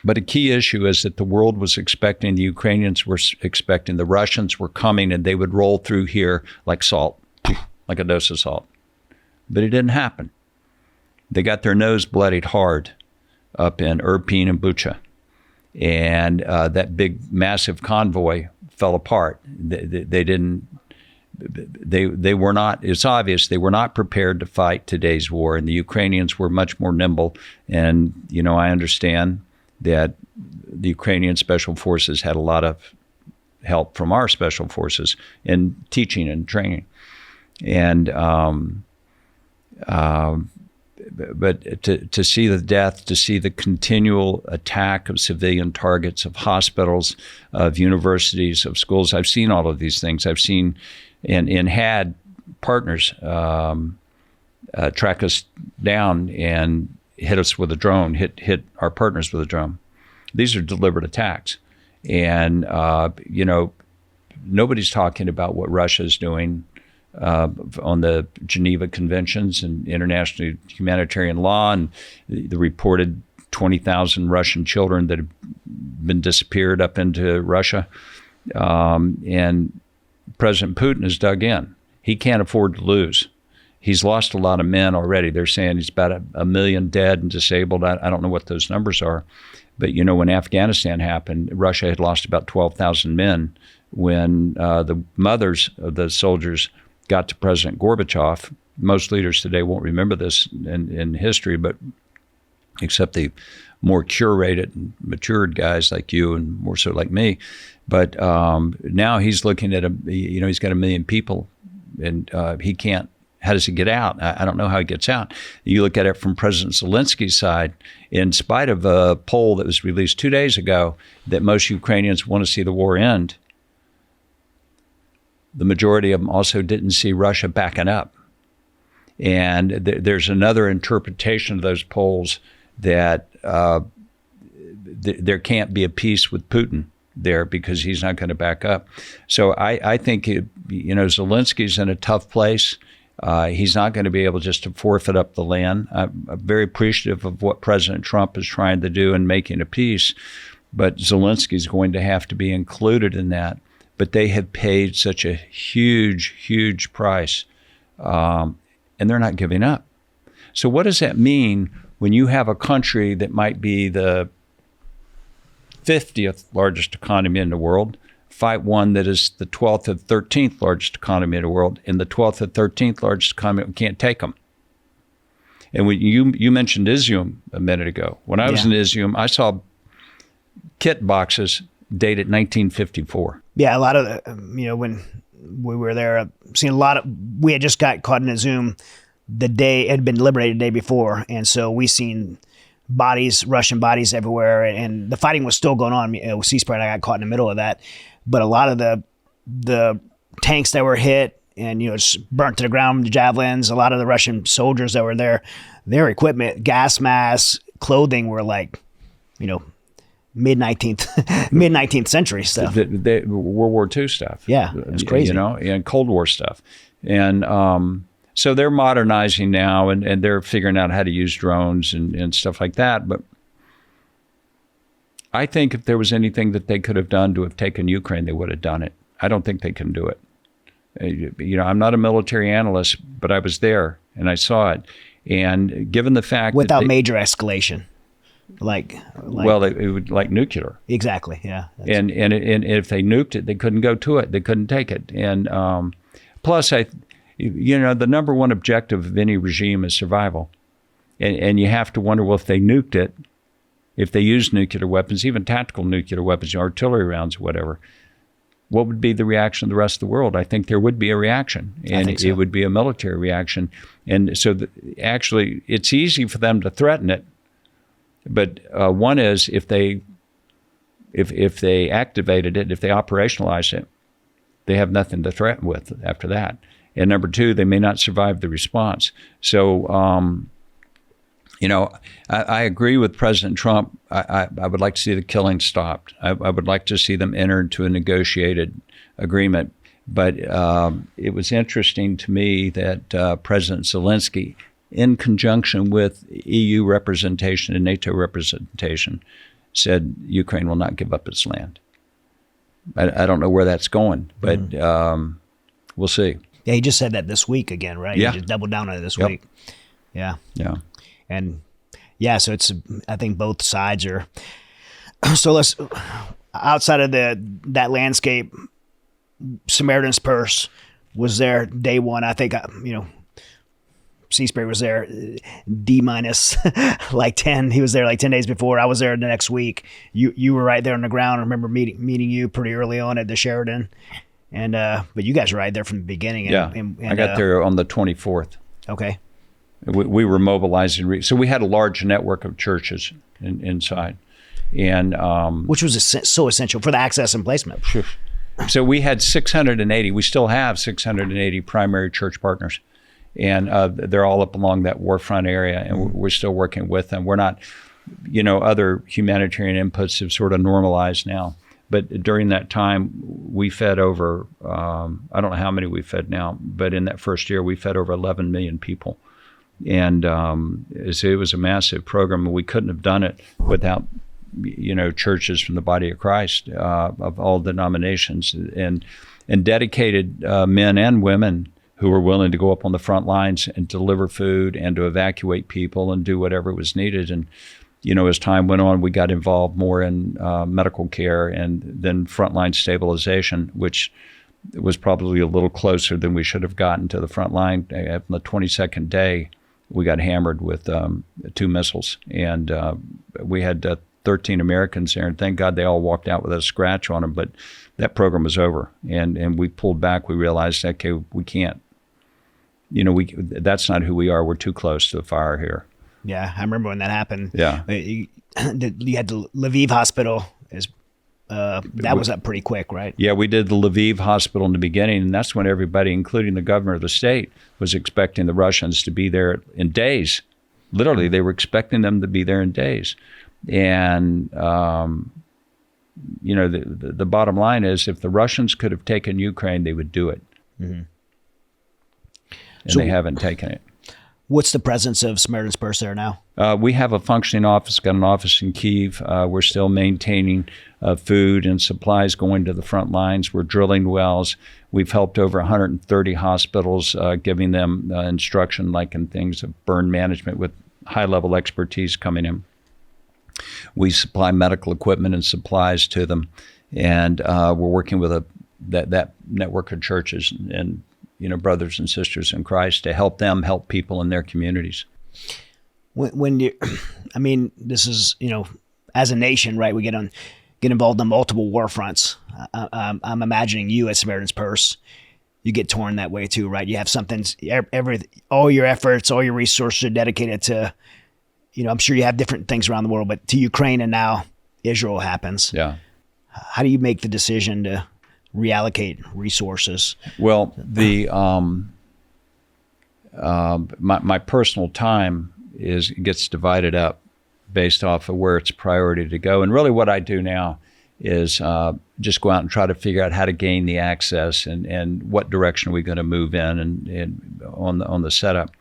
But a key issue is that the world was expecting, the Ukrainians were expecting, the Russians were coming, and they would roll through here like salt, like a dose of salt. But it didn't happen. They got their nose bloodied hard up in Irpin and Bucha. And that big, massive convoy fell apart. They were not, it's obvious, they were not prepared to fight today's war. And the Ukrainians were much more nimble. And, I understand that the Ukrainian special forces had a lot of help from our special forces in teaching and training. And, but to see the death, to see the continual attack of civilian targets, of hospitals, of universities, of schools, I've seen all of these things. I've seen and had partners track us down and hit us with a drone, hit our partners with a drone. These are deliberate attacks. And, nobody's talking about what Russia is doing on the Geneva Conventions and international humanitarian law, and the reported 20,000 Russian children that have been disappeared up into Russia. And President Putin has dug in. He can't afford to lose. He's lost a lot of men already. They're saying he's about a million dead and disabled. I don't know what those numbers are. But, when Afghanistan happened, Russia had lost about 12,000 men. When the mothers of the soldiers got to President Gorbachev, most leaders today won't remember this in history, but except the more curated and matured guys like you and more so like me. But now he's looking at he's got 1 million people, and he can't. How does he get out? I don't know how he gets out. You look at it from President Zelensky's side, in spite of a poll that was released 2 days ago that most Ukrainians want to see the war end, the majority of them also didn't see Russia backing up. And there's another interpretation of those polls that there can't be a peace with Putin there because he's not going to back up. So I think, Zelensky's in a tough place. He's not going to be able just to forfeit up the land. I'm very appreciative of what President Trump is trying to do in making a peace, but Zelensky's going to have to be included in that. But they have paid such a huge, huge price, and they're not giving up. So what does that mean when you have a country that might be the 50th largest economy in the world, fight one that is the 12th or 13th largest economy in the world, and the 12th or 13th largest economy can't take them? And when you mentioned Izium a minute ago. When I was in Izium, I saw kit boxes dated 1954. Yeah, a lot of when we were there, seen a lot of. We had just got caught in a Zoom. The day it had been liberated the day before, and so we seen bodies, Russian bodies everywhere, and the fighting was still going on. With ceasefire, I got caught in the middle of that. But a lot of the tanks that were hit and just burnt to the ground, the javelins. A lot of the Russian soldiers that were there, their equipment, gas masks, clothing were like, mid 19th century stuff. The World War II stuff. Yeah, it was crazy. And Cold War stuff. And so they're modernizing now, and they're figuring out how to use drones and stuff like that. But I think if there was anything that they could have done to have taken Ukraine, they would have done it. I don't think they can do it. I'm not a military analyst, but I was there and I saw it. And given the fact without major escalation, like it would like nuclear. Exactly. Yeah. And if they nuked it, they couldn't go to it. They couldn't take it. And plus, the number one objective of any regime is survival. And you have to wonder, well, if they nuked it, if they used nuclear weapons, even tactical nuclear weapons, artillery rounds, whatever, what would be the reaction of the rest of the world? I think there would be a reaction, and it would be a military reaction. And so actually, it's easy for them to threaten it. But one is if they activated it, if they operationalized it, they have nothing to threaten with after that. And number two, they may not survive the response. So, I agree with President Trump. I would like to see the killing stopped. I would like to see them enter into a negotiated agreement. But it was interesting to me that President Zelensky, in conjunction with EU representation and NATO representation, said Ukraine will not give up its land. I don't know where that's going, but we'll see. Yeah, he just said that this week again, right? Yeah. He just doubled down on it this week. Yeah. Yeah. And so I think both sides are. So let's, outside of that landscape, Samaritan's Purse was there day one. I think, Seaspray was there D- like 10. He was there like 10 days before. I was there the next week. You were right there on the ground. I remember meeting you pretty early on at the Sheridan. And but you guys were right there from the beginning. And, I got there on the 24th. Okay. We were mobilizing. So we had a large network of churches inside. And which was so essential for the access and placement. So we had 680. We still have 680 primary church partners. And they're all up along that warfront area, and we're still working with them. We're not, other humanitarian inputs have sort of normalized now. But during that time, we fed over, I don't know how many we fed now, but in that first year, we fed over 11 million people. And so it was a massive program, and we couldn't have done it without, churches from the body of Christ of all denominations and dedicated men and women who were willing to go up on the front lines and deliver food and to evacuate people and do whatever was needed. And, as time went on, we got involved more in medical care and then frontline stabilization, which was probably a little closer than we should have gotten to the front line. On the 22nd day, we got hammered with 2 missiles. And we had 13 Americans there, and thank God they all walked out with a scratch on them. But that program was over, and we pulled back. We realized, okay, we can't. That's not who we are. We're too close to the fire here. Yeah, I remember when that happened. Yeah. You had the Lviv hospital. That was up pretty quick, right? Yeah, we did the Lviv hospital in the beginning, and that's when everybody, including the governor of the state, was expecting the Russians to be there in days. Literally, they were expecting them to be there in days. And, the bottom line is if the Russians could have taken Ukraine, they would do it. Mm-hmm. And they haven't taken it. What's the presence of Samaritan's Purse there now? We have a functioning office, got an office in Kyiv. We're still maintaining food and supplies going to the front lines. We're drilling wells. We've helped over 130 hospitals, giving them instruction like in things of burn management with high-level expertise coming in. We supply medical equipment and supplies to them. And we're working with that network of churches and brothers and sisters in Christ to help them help people in their communities. This is, as a nation, right? We get involved in multiple war fronts. I'm imagining you at Samaritan's Purse, you get torn that way too, right? You have something, all your efforts, all your resources are dedicated to, I'm sure you have different things around the world, but to Ukraine and now Israel happens. Yeah. How do you make the decision to reallocate resources? Well, my personal time gets divided up based off of where it's priority to go. And really what I do now is just go out and try to figure out how to gain the access and what direction are we going to move in and on the setup.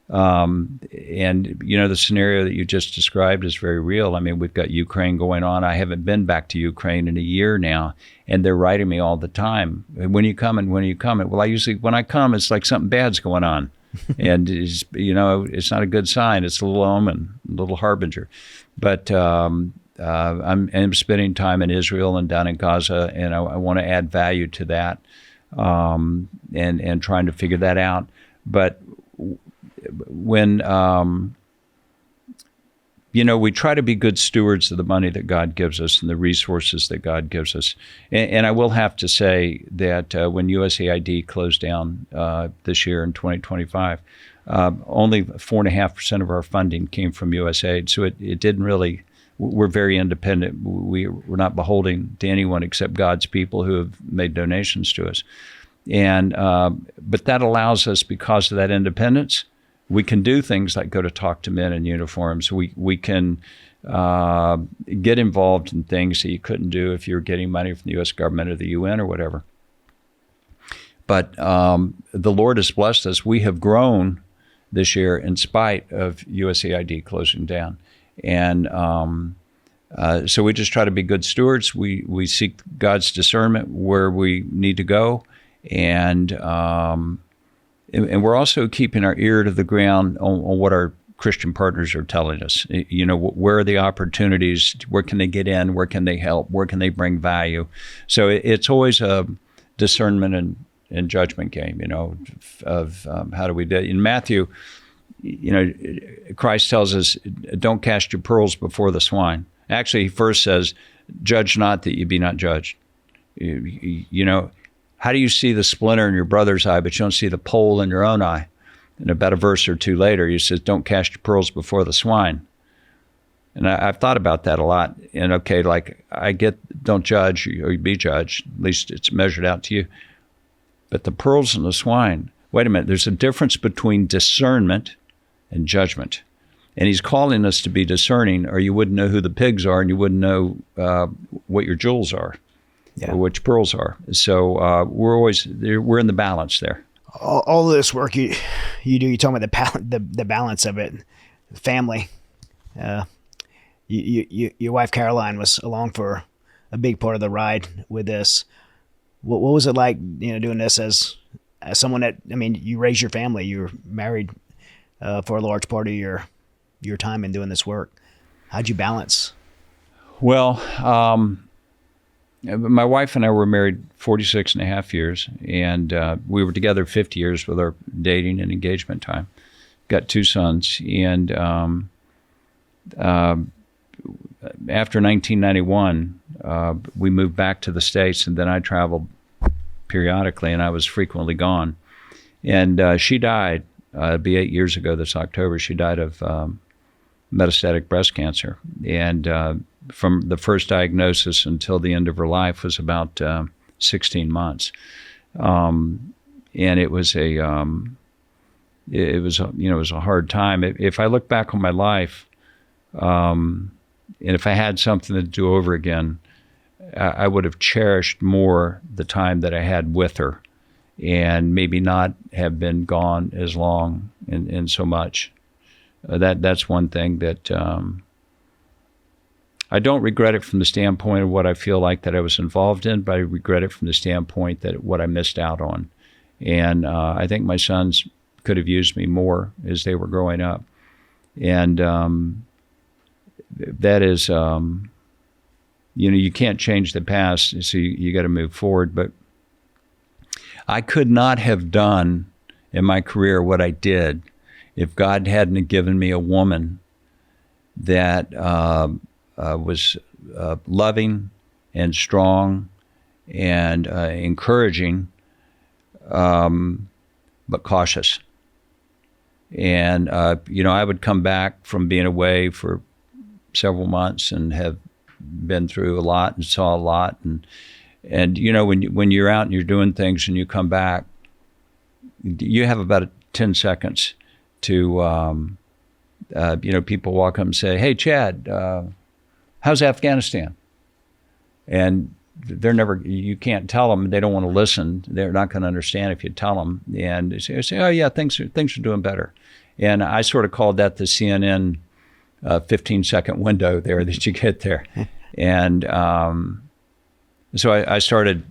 The scenario that you just described is very real. I mean, we've got Ukraine going on. I haven't been back to Ukraine in a year now, and they're writing me all the time. When are you coming? When are you coming? Well, when I come, it's like something bad's going on. And it's not a good sign. It's a little omen, a little harbinger. But I'm spending time in Israel and down in Gaza, and I want to add value to that, and trying to figure that out. But when we try to be good stewards of the money that God gives us and the resources that God gives us. And I will have to say that when USAID closed down this year in 2025, only 4.5% of our funding came from USAID. So it didn't really, we're very independent. We're not beholden to anyone except God's people who have made donations to us. And but that allows us, because of that independence, we can do things like go to talk to men in uniforms. We can get involved in things that you couldn't do if you were getting money from the U.S. government or the UN or whatever. But the Lord has blessed us. We have grown this year in spite of USAID closing down. And so we just try to be good stewards. We seek God's discernment where we need to go. And we're also keeping our ear to the ground on what our Christian partners are telling us. Where are the opportunities? Where can they get in? Where can they help? Where can they bring value? So it's always a discernment and judgment game, of how do we do it. In Matthew, Christ tells us, don't cast your pearls before the swine. Actually, he first says, judge not that you be not judged. How do you see the splinter in your brother's eye, but you don't see the pole in your own eye? And about a verse or two later, he says, don't cast your pearls before the swine. And I've thought about that a lot. And I get, don't judge or be judged. At least it's measured out to you. But the pearls and the swine, wait a minute, there's a difference between discernment and judgment. And he's calling us to be discerning, or you wouldn't know who the pigs are and you wouldn't know what your jewels are. Or which pearls are. So we're in the balance there. All of this work you do, you talk about the balance of it, family. Your wife Caroline was along for a big part of the ride with this. What was it like, doing this as someone that, you raised your family, you were married for a large part of your time in doing this work. How'd you balance? Well, my wife and I were married 46 and a half years, and we were together 50 years with our dating and engagement time. Got 2 sons, and after 1991, we moved back to the States, and then I traveled periodically, and I was frequently gone. And she died, it'll be 8 years ago this October. She died of metastatic breast cancer, and from the first diagnosis until the end of her life was about 16 months, and it was a hard time. If I look back on my life, and if I had something to do over again, I would have cherished more the time that I had with her, and maybe not have been gone as long and so much. That's one thing that. I don't regret it from the standpoint of what I feel like that I was involved in, but I regret it from the standpoint that what I missed out on. And I think my sons could have used me more as they were growing up. And that is, you can't change the past, so you got to move forward. But I could not have done in my career what I did if God hadn't given me a woman that was loving and strong and encouraging, but cautious. And, I would come back from being away for several months and have been through a lot and saw a lot. And when you're out and you're doing things and you come back, you have about 10 seconds to, people walk up and say, hey, Chad, how's Afghanistan? And you can't tell them. They don't want to listen. They're not going to understand if you tell them. And they say, oh yeah, things are doing better. And I sort of called that the CNN 15-second window there that you get there. And so I started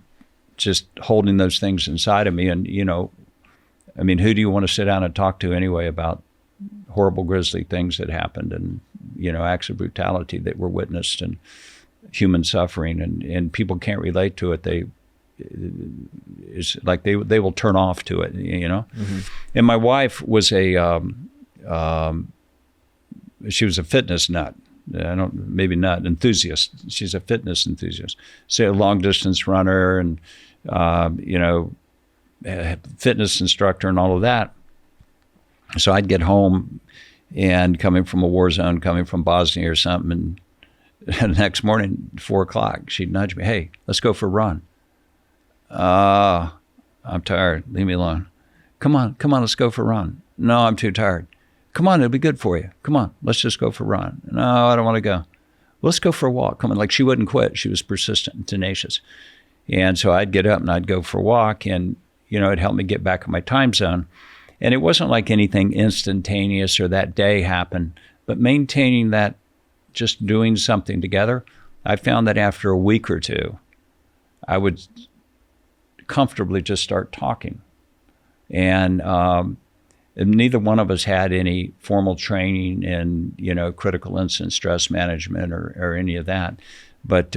just holding those things inside of me. And, who do you want to sit down and talk to anyway about horrible, grisly things that happened and, acts of brutality that were witnessed and human suffering, and people can't relate to it. It's like they will turn off to it, Mm-hmm. And my wife was a she was a fitness nut. Maybe not enthusiast. She's a fitness enthusiast. Say a long distance runner and, fitness instructor and all of that. So I'd get home and coming from a war zone, coming from Bosnia or something, and the next morning, 4:00, she'd nudge me, "Hey, let's go for a run." I'm tired. Leave me alone. Come on, let's go for a run. No, I'm too tired. Come on, it'll be good for you. Come on, let's just go for a run. No, I don't want to go. Let's go for a walk. Come on. Like, she wouldn't quit. She was persistent and tenacious. And so I'd get up and I'd go for a walk, and, it helped me get back in my time zone. And it wasn't like anything instantaneous or that day happened, but maintaining that, just doing something together. I found that after a week or two, I would comfortably just start talking. And neither one of us had any formal training in, critical incident stress management or any of that. But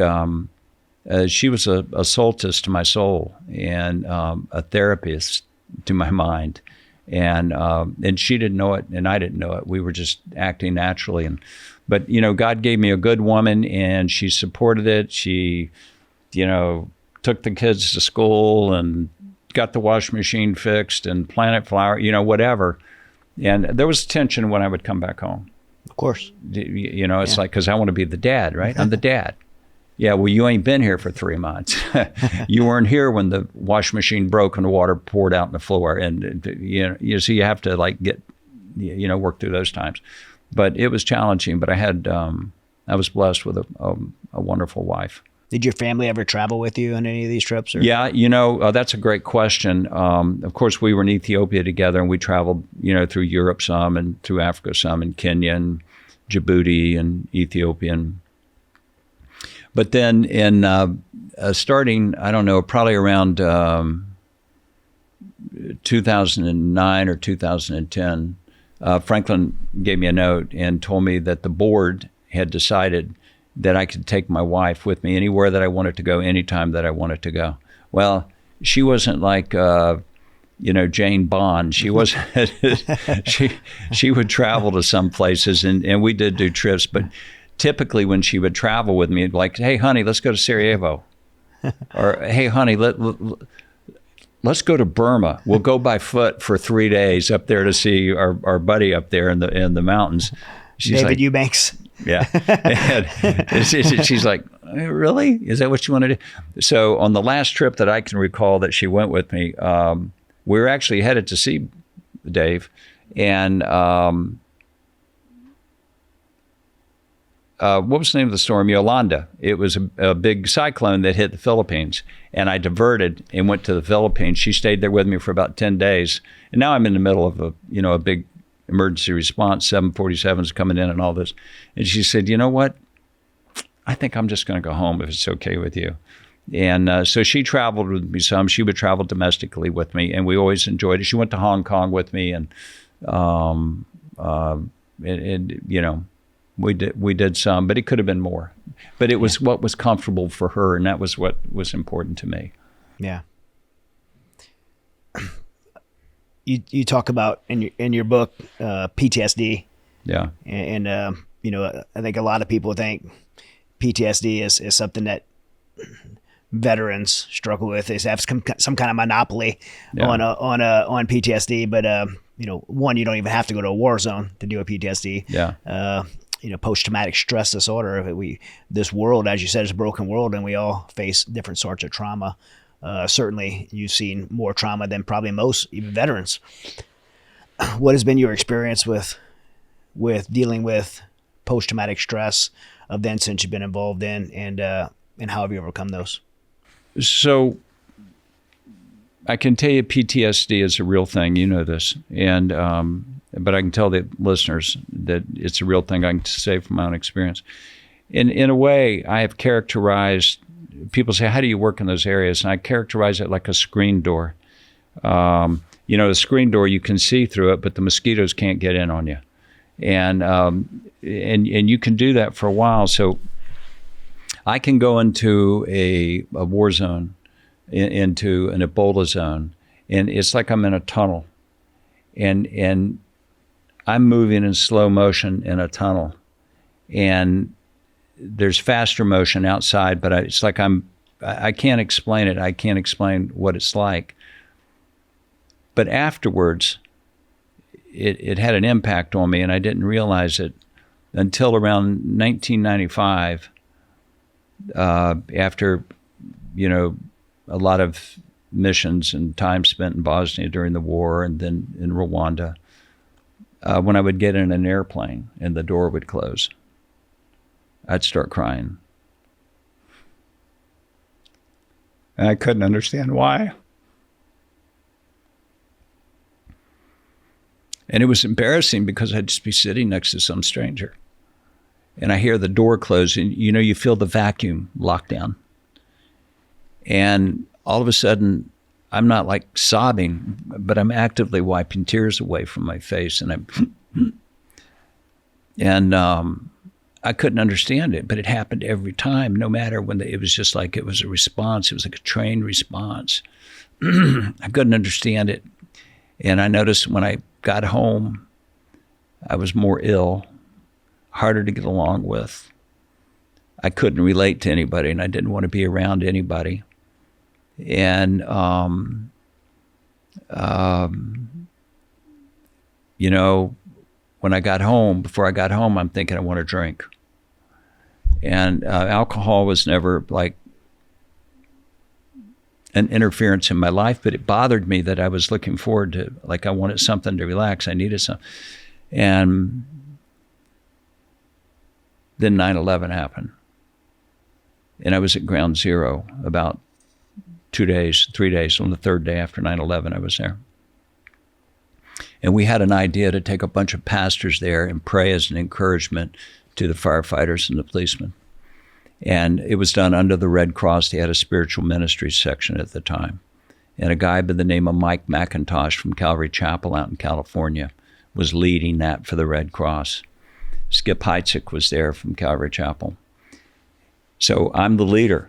she was a solace to my soul and a therapist to my mind. And she didn't know it, and I didn't know it. We were just acting naturally. But God gave me a good woman, and she supported it. She, took the kids to school and got the washing machine fixed and planted flower, whatever. And there was tension when I would come back home. Of course. It's like, because I want to be the dad, right? I'm the dad. Yeah, well, you ain't been here for 3 months. You weren't here when the washing machine broke and the water poured out on the floor. And, so you have to work through those times. But it was challenging. But I was blessed with a wonderful wife. Did your family ever travel with you on any of these trips? Or? Yeah, that's a great question. Of course, we were in Ethiopia together, and we traveled, through Europe some, and through Africa some, and Kenya, and Djibouti, and Ethiopia. But then in starting, I don't know, probably around 2009 or 2010, Franklin gave me a note and told me that the board had decided that I could take my wife with me anywhere that I wanted to go, anytime that I wanted to go. Well, she wasn't like, Jane Bond. She wasn't, she would travel to some places, and we did do trips, but typically when she would travel with me, like, "Hey, honey, let's go to Sarajevo." Or, "Hey, honey, let's go to Burma. We'll go by foot for 3 days up there to see our buddy up there in the mountains." She's David like, Eubanks. Yeah. And she's like, "Really? Is that what you want to do?" So on the last trip that I can recall that she went with me, we were actually headed to see Dave. And what was the name of the storm? Yolanda. It was a big cyclone that hit the Philippines. And I diverted and went to the Philippines. She stayed there with me for about 10 days. And now I'm in the middle of a big emergency response, 747s coming in and all this. And she said, "You know what? I think I'm just going to go home if it's okay with you." And so she traveled with me some. She would travel domestically with me, and we always enjoyed it. She went to Hong Kong with me, and we did some, but it could have been more. But it was what was comfortable for her, and that was what was important to me. Yeah. You talk about in your book PTSD. Yeah. And I think a lot of people think PTSD is something that veterans struggle with. They have some kind of monopoly on PTSD. But one, you don't even have to go to a war zone to deal with PTSD. Yeah. Post-traumatic stress disorder. This world, as you said, is a broken world, and we all face different sorts of trauma. Certainly, you've seen more trauma than probably most, even veterans. What has been your experience with dealing with post-traumatic stress events since you've been involved in, and how have you overcome those? So, I can tell you PTSD is a real thing. You know this, and but I can tell the listeners that it's a real thing. I can say from my own experience. In a way, I have characterized. People say, "How do you work in those areas?" And I characterize it like a screen door. The screen door, you can see through it, but the mosquitoes can't get in on you. And you can do that for a while. So I can go into a war zone, into an Ebola zone, and it's like I'm in a tunnel. And I'm moving in slow motion in a tunnel, and there's faster motion outside, but it's like I can't explain it. I can't explain what it's like. But afterwards, it had an impact on me, and I didn't realize it until around 1995, after, a lot of missions and time spent in Bosnia during the war and then in Rwanda, when I would get in an airplane and the door would close, I'd start crying. And I couldn't understand why. And it was embarrassing because I'd just be sitting next to some stranger. And I hear the door close, and you feel the vacuum lock down. And all of a sudden, I'm not like sobbing, but I'm actively wiping tears away from my face. And I couldn't understand it, but it happened every time, no matter when it was just like it was a response. It was like a trained response. I couldn't understand it. And I noticed when I got home, I was more ill, harder to get along with. I couldn't relate to anybody, and I didn't want to be around anybody. And, when I got home, before I got home, I'm thinking I want to drink. And alcohol was never like an interference in my life, but it bothered me that I was looking forward to, like, I wanted something to relax. I needed some. And then 9/11 happened. And I was at ground zero about 3 days. On the third day after 9/11, I was there. And we had an idea to take a bunch of pastors there and pray as an encouragement to the firefighters and the policemen. And it was done under the Red Cross. They had a spiritual ministry section at the time. And a guy by the name of Mike McIntosh from Calvary Chapel out in California was leading that for the Red Cross. Skip Heitzig was there from Calvary Chapel. So I'm the leader,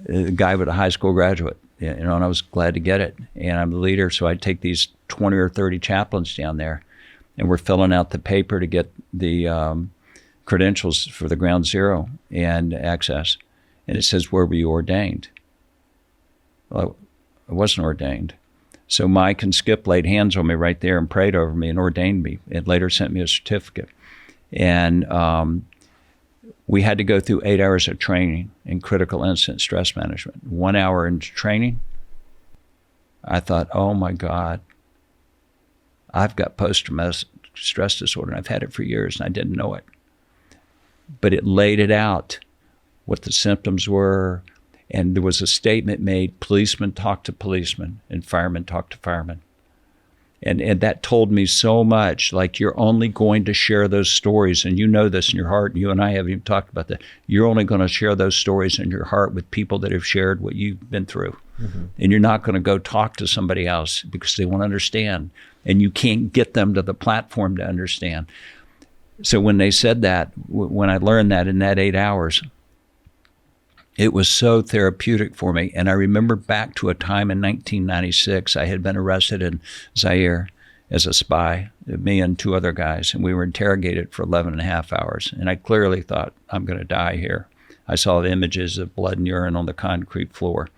the guy with a high school graduate, and I was glad to get it. And I'm the leader, so I take these 20 or 30 chaplains down there, and we're filling out the paper to get the credentials for the ground zero and access. And it says, where were you ordained? Well, I wasn't ordained. So Mike and Skip laid hands on me right there and prayed over me and ordained me, and later sent me a certificate. And we had to go through 8 hours of training in critical incident stress management. 1 hour into training, I thought, oh my God, I've got post-traumatic stress disorder, and I've had it for years, and I didn't know it. But it laid it out, what the symptoms were, and there was a statement made, policemen talk to policemen, and firemen talk to firemen. And that told me so much, like, you're only going to share those stories, and you know this in your heart, and you and I haven't even talked about that. You're only going to share those stories in your heart with people that have shared what you've been through. Mm-hmm. And you're not going to go talk to somebody else because they won't understand, and you can't get them to the platform to understand. So when they said that, when I learned that in that 8 hours, it was so therapeutic for me. And I remember back to a time in 1996, I had been arrested in Zaire as a spy, me and 2 other guys, and we were interrogated for 11 and a half hours. And I clearly thought, I'm going to die here. I saw the images of blood and urine on the concrete floor.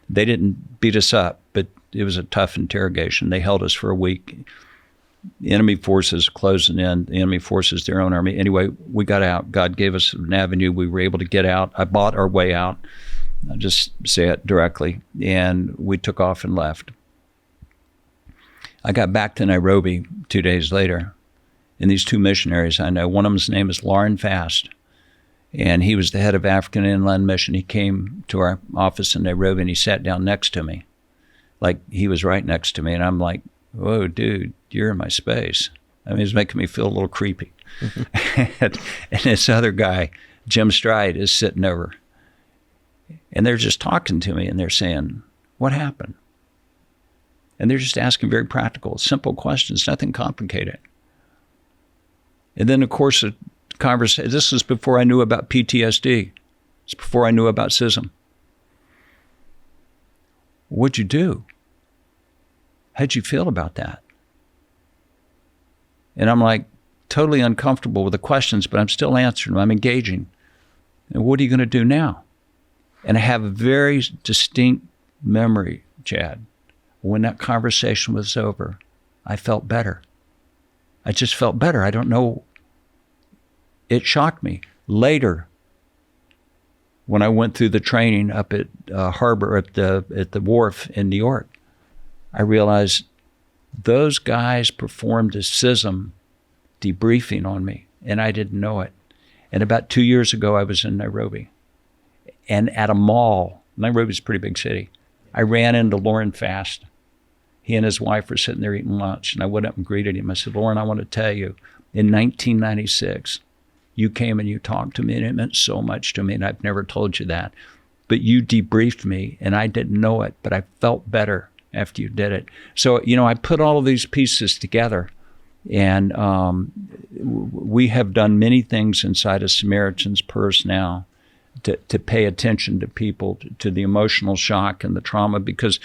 They didn't beat us up, but it was a tough interrogation. They held us for a week. The enemy forces closing in, the enemy forces their own army. Anyway, we got out. God gave us an avenue. We were able to get out. I bought our way out. I'll just say it directly. And we took off and left. I got back to Nairobi 2 days later. And these 2 missionaries I know, one of them's name is Lauren Fast. And he was the head of African Inland Mission. He came to our office in Nairobi, and he sat down next to me. Like, he was right next to me. And I'm like, whoa, dude, you're in my space. I mean, it's making me feel a little creepy. And this other guy, Jim Stride, is sitting over. And they're just talking to me, and they're saying, what happened? And they're just asking very practical, simple questions, nothing complicated. And then, of course, the conversation, this is before I knew about PTSD. It's before I knew about CISM. What'd you do? How'd you feel about that? And I'm like totally uncomfortable with the questions, but I'm still answering them. I'm engaging. And what are you going to do now? And I have a very distinct memory, Chad. When that conversation was over, I felt better. I just felt better. I don't know. It shocked me. Later, when I went through the training up at Harbor, at the wharf in New York, I realized those guys performed a SISM debriefing on me, and I didn't know it. And about 2 years ago, I was in Nairobi. And at a mall, Nairobi's a pretty big city, I ran into Lauren Fast. He and his wife were sitting there eating lunch, and I went up and greeted him. I said, Lauren, I want to tell you, in 1996, you came and you talked to me, and it meant so much to me, and I've never told you that. But you debriefed me, and I didn't know it, but I felt better after you did it. So, I put all of these pieces together, and we have done many things inside of Samaritan's Purse now to pay attention to people, to the emotional shock and the trauma, because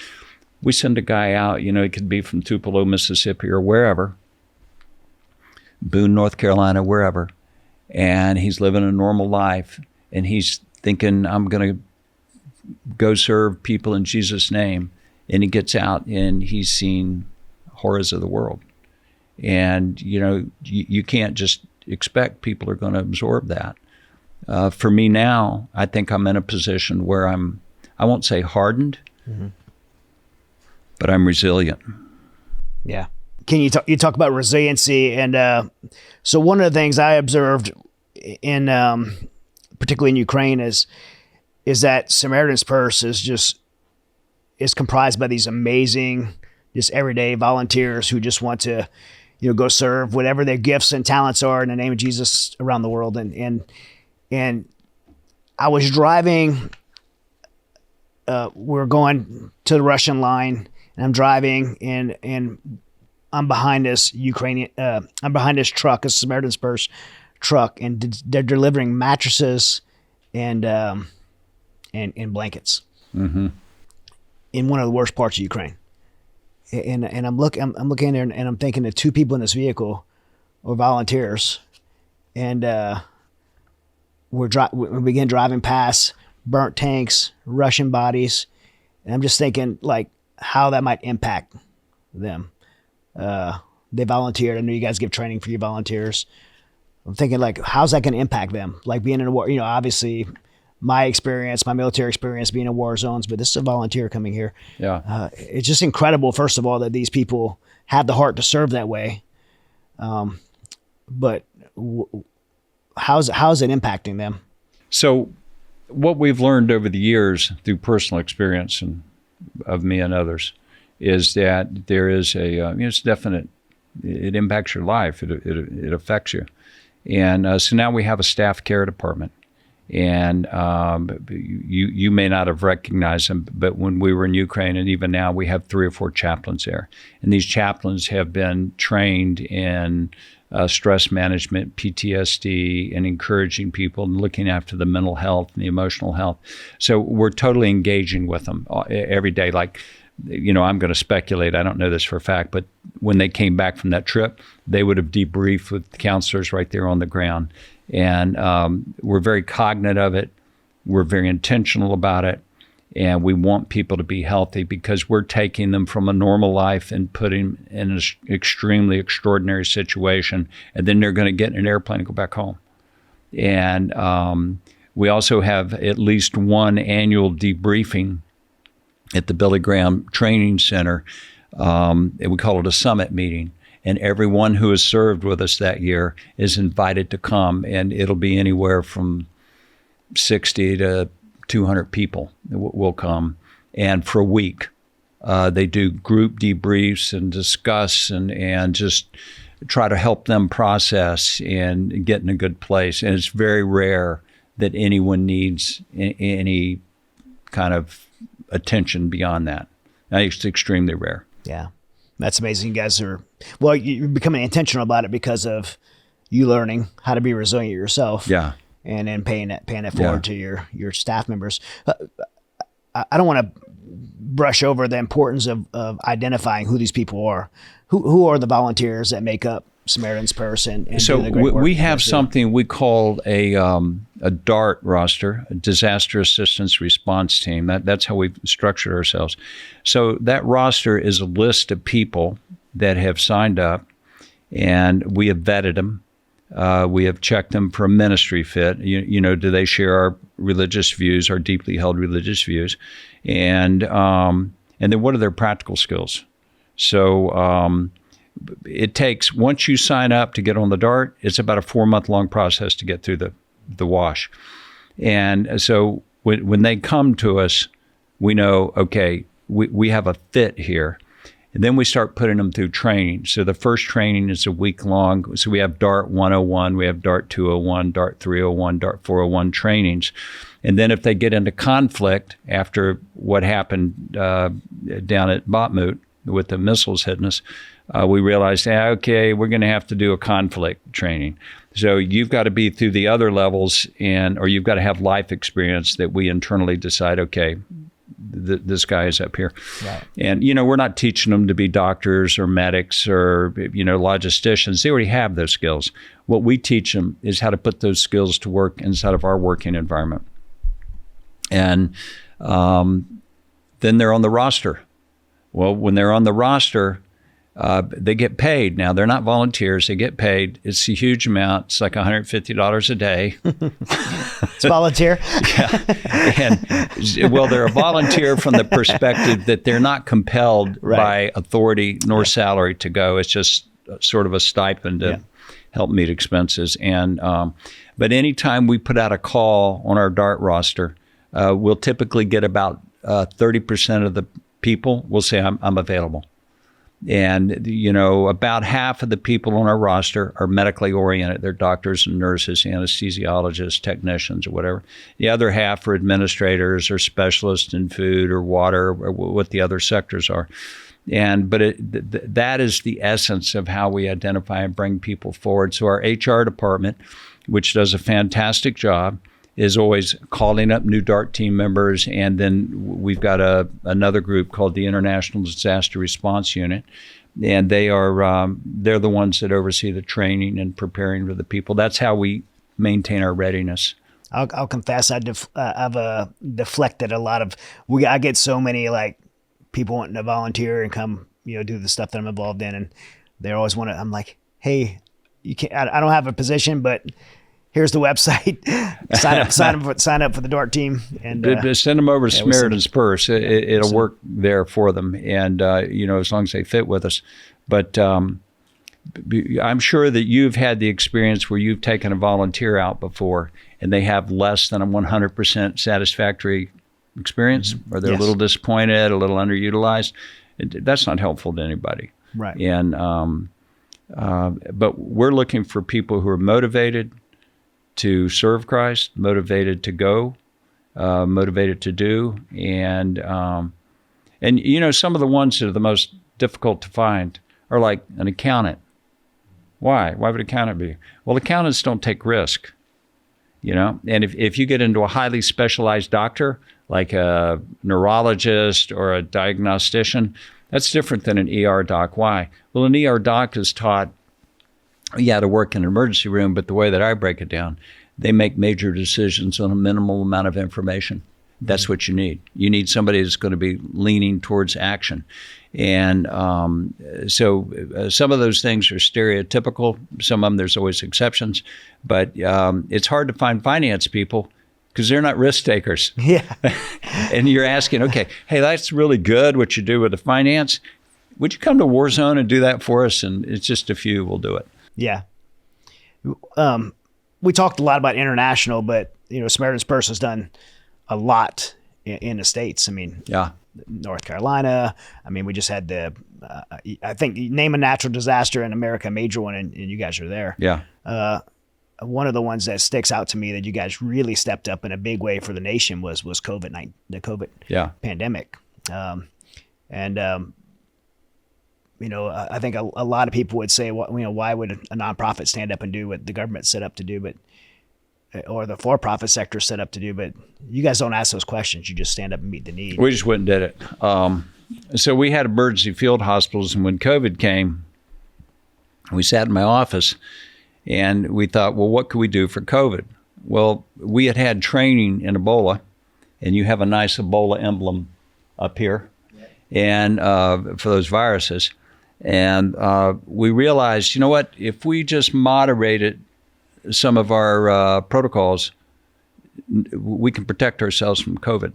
we send a guy out, he could be from Tupelo, Mississippi, or wherever, Boone, North Carolina, wherever, and he's living a normal life, and he's thinking, I'm going to go serve people in Jesus' name, and he gets out and he's seen horrors of the world. And, you can't just expect people are going to absorb that. For me now, I think I'm in a position where I won't say hardened, but I'm resilient. Yeah. Can you talk about resiliency? And so one of the things I observed in, particularly in Ukraine is that Samaritan's Purse is comprised by these amazing, just everyday volunteers who just want to, go serve whatever their gifts and talents are in the name of Jesus around the world. And I was driving, we're going to the Russian line, and I'm driving, and I'm behind this I'm behind this truck, a Samaritan's Purse truck, and they're delivering mattresses and blankets in one of the worst parts of Ukraine. And I'm looking there, and I'm thinking the two people in this vehicle are volunteers, and we begin driving past burnt tanks, Russian bodies, and I'm just thinking like how that might impact them. They volunteered. I know you guys give training for your volunteers. I'm thinking like, how's that going to impact them? Like being in a war, obviously my experience, my military experience being in war zones, but this is a volunteer coming here. Yeah. It's just incredible, first of all, that these people have the heart to serve that way. But how's it impacting them? So what we've learned over the years through personal experience and of me and others is that there is it's definite, it impacts your life. It affects you. And so now we have a staff care department. And you may not have recognized them, but when we were in Ukraine, and even now, we have 3 or 4 chaplains there. And these chaplains have been trained in stress management, PTSD, and encouraging people and looking after the mental health and the emotional health. So we're totally engaging with them every day. Like, I'm going to speculate, I don't know this for a fact, but when they came back from that trip, they would have debriefed with counselors right there on the ground. And we're very cognizant of it. We're very intentional about it. And we want people to be healthy because we're taking them from a normal life and putting them in an extremely extraordinary situation. And then they're going to get in an airplane and go back home. And we also have at least one annual debriefing at the Billy Graham Training Center. We call it a summit meeting. And everyone who has served with us that year is invited to come, and it'll be anywhere from 60 to 200 people will come. And for a week, they do group debriefs and discuss and just try to help them process and get in a good place. And it's very rare that anyone needs any kind of attention beyond that. It's extremely rare. Yeah. That's amazing. You guys you're becoming intentional about it because of you learning how to be resilient yourself. Yeah. And then paying that forward to your staff members. I don't want to brush over the importance of identifying who these people are. Who are the volunteers that make up Samaritan's Purse and so do the great work we you have guys do. something we call a DART roster, a Disaster Assistance Response Team. That's how we've structured ourselves. So that roster is a list of people that have signed up, and we have vetted them. We have checked them for a ministry fit. You know, do they share our religious views, our deeply held religious views, and then what are their practical skills? So it takes, once you sign up to get on the DART, it's about a 4-month-long process to get through the wash. And so when they come to us, we know, okay, we have a fit here. And then we start putting them through training. So the first training is a week long. So we have DART 101, we have DART 201, DART 301, DART 401 trainings. And then if they get into conflict after what happened down at Bakhmut with the missiles hitting us, we realized, okay, we're going to have to do a conflict training. So you've got to be through the other levels, or you've got to have life experience that we internally decide, okay, this guy is up here. Right. And, you know, we're not teaching them to be doctors or medics or, you know, logisticians. They already have those skills. What we teach them is how to put those skills to work inside of our working environment. And then they're on the roster. Well, when they're on the roster, they get paid. Now, they're not volunteers. They get paid. It's a huge amount. It's like $150 a day. It's volunteer. Yeah. And, well, they're a volunteer from the perspective that they're not compelled by authority nor salary to go. It's just sort of a stipend to help meet expenses. And but anytime we put out a call on our DART roster, we'll typically get about 30% of the people will say, I'm available. And, you know, about half of the people on our roster are medically oriented. They're doctors and nurses, anesthesiologists, technicians, or whatever. The other half are administrators or specialists in food or water, or what the other sectors are. But that is the essence of how we identify and bring people forward. So our HR department, which does a fantastic job, is always calling up new DART team members. And then we've got another group called the International Disaster Response Unit. And they're the ones that oversee the training and preparing for the people. That's how we maintain our readiness. I'll confess, I've deflected a lot of, I get so many like people wanting to volunteer and come, you know, do the stuff that I'm involved in. And they always want to, I'm like, hey, you can't, I don't have a position, but here's the website. sign up for the DART team, and send them over to Samaritan's Purse. It'll work there for them, and you know, as long as they fit with us. But I'm sure that you've had the experience where you've taken a volunteer out before, and they have less than a 100% satisfactory experience, or they're a little disappointed, a little underutilized. That's not helpful to anybody. Right. And but we're looking for people who are motivated to serve Christ, motivated to go, motivated to do, and you know, some of the ones that are the most difficult to find are like an accountant. Why? Why would an accountant be? Well, accountants don't take risk, you know. And if you get into a highly specialized doctor, like a neurologist or a diagnostician, that's different than an ER doc. Why? Well, an ER doc is taught, to work in an emergency room, but the way that I break it down, they make major decisions on a minimal amount of information. That's what you need. You need somebody that's going to be leaning towards action. And so some of those things are stereotypical. Some of them, there's always exceptions. But it's hard to find finance people because they're not risk takers. Yeah. And you're asking, okay, hey, that's really good what you do with the finance. Would you come to Warzone and do that for us? And it's just a few will do it. Yeah. We talked a lot about international, but, you know, Samaritan's Purse has done a lot in the States. I mean, North Carolina. I mean, we just had I think, name a natural disaster in America, a major one, and you guys are there. Yeah. One of the ones that sticks out to me that you guys really stepped up in a big way for the nation was the COVID pandemic. You know, I think a lot of people would say, well, you know, why would a nonprofit stand up and do what the government set up to do, or the for-profit sector set up to do? But you guys don't ask those questions. You just stand up and meet the need. We just went and did it. So we had emergency field hospitals, and when COVID came, We sat in my office and we thought, well, what could we do for COVID? Well, we had training in Ebola, and you have a nice Ebola emblem up here, and for those viruses. And we realized, you know what, if we just moderated some of our protocols, we can protect ourselves from COVID.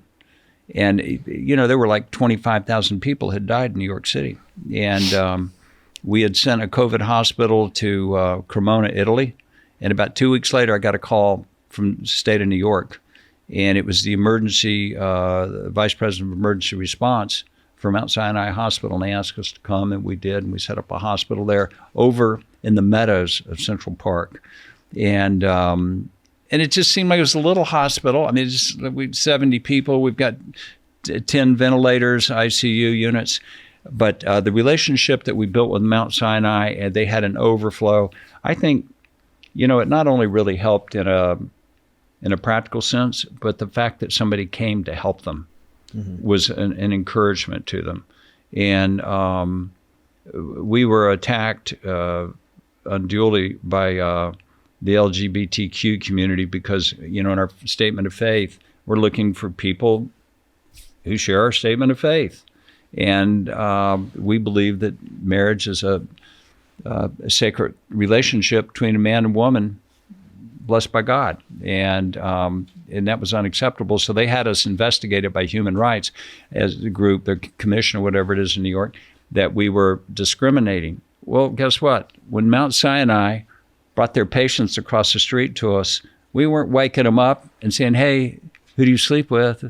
And, you know, there were like 25,000 people had died in New York City. And we had sent a COVID hospital to Cremona, Italy. And about 2 weeks later, I got a call from the state of New York. And it was the emergency, vice president of emergency response for Mount Sinai Hospital. And they asked us to come, and we did. And we set up a hospital there over in the meadows of Central Park. And it just seemed like it was a little hospital. I mean, we 70 people. We've got 10 ventilators, ICU units. But the relationship that we built with Mount Sinai, and they had an overflow. I think, you know, it not only really helped in a practical sense, but the fact that somebody came to help them was an encouragement to them. And we were attacked unduly by the LGBTQ community because, you know, in our statement of faith, we're looking for people who share our statement of faith. And we believe that marriage is a sacred relationship between a man and woman blessed by God. And that was unacceptable. So they had us investigated by Human Rights as a group, the commission or whatever it is in New York, that we were discriminating. Well, guess what? When Mount Sinai brought their patients across the street to us, we weren't waking them up and saying, hey, who do you sleep with?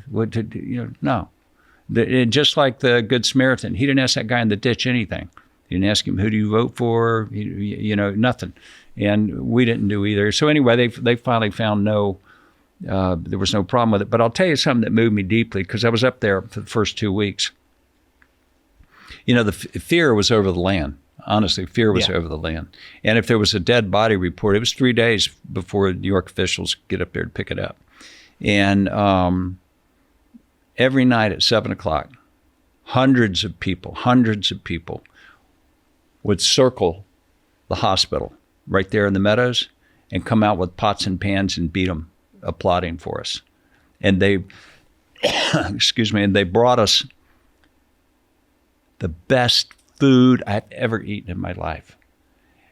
No. Just like the Good Samaritan, he didn't ask that guy in the ditch anything. He didn't ask him, who do you vote for? Nothing. And we didn't do either. So anyway, they finally found there was no problem with it. But I'll tell you something that moved me deeply, because I was up there for the first 2 weeks. You know, the fear was over the land. Honestly, fear was over the land. And if there was a dead body report, it was 3 days before New York officials get up there to pick it up. And every night at 7 o'clock, hundreds of people would circle the hospital right there in the meadows and come out with pots and pans and beat them, applauding for us. And they, and they brought us the best food I've ever eaten in my life.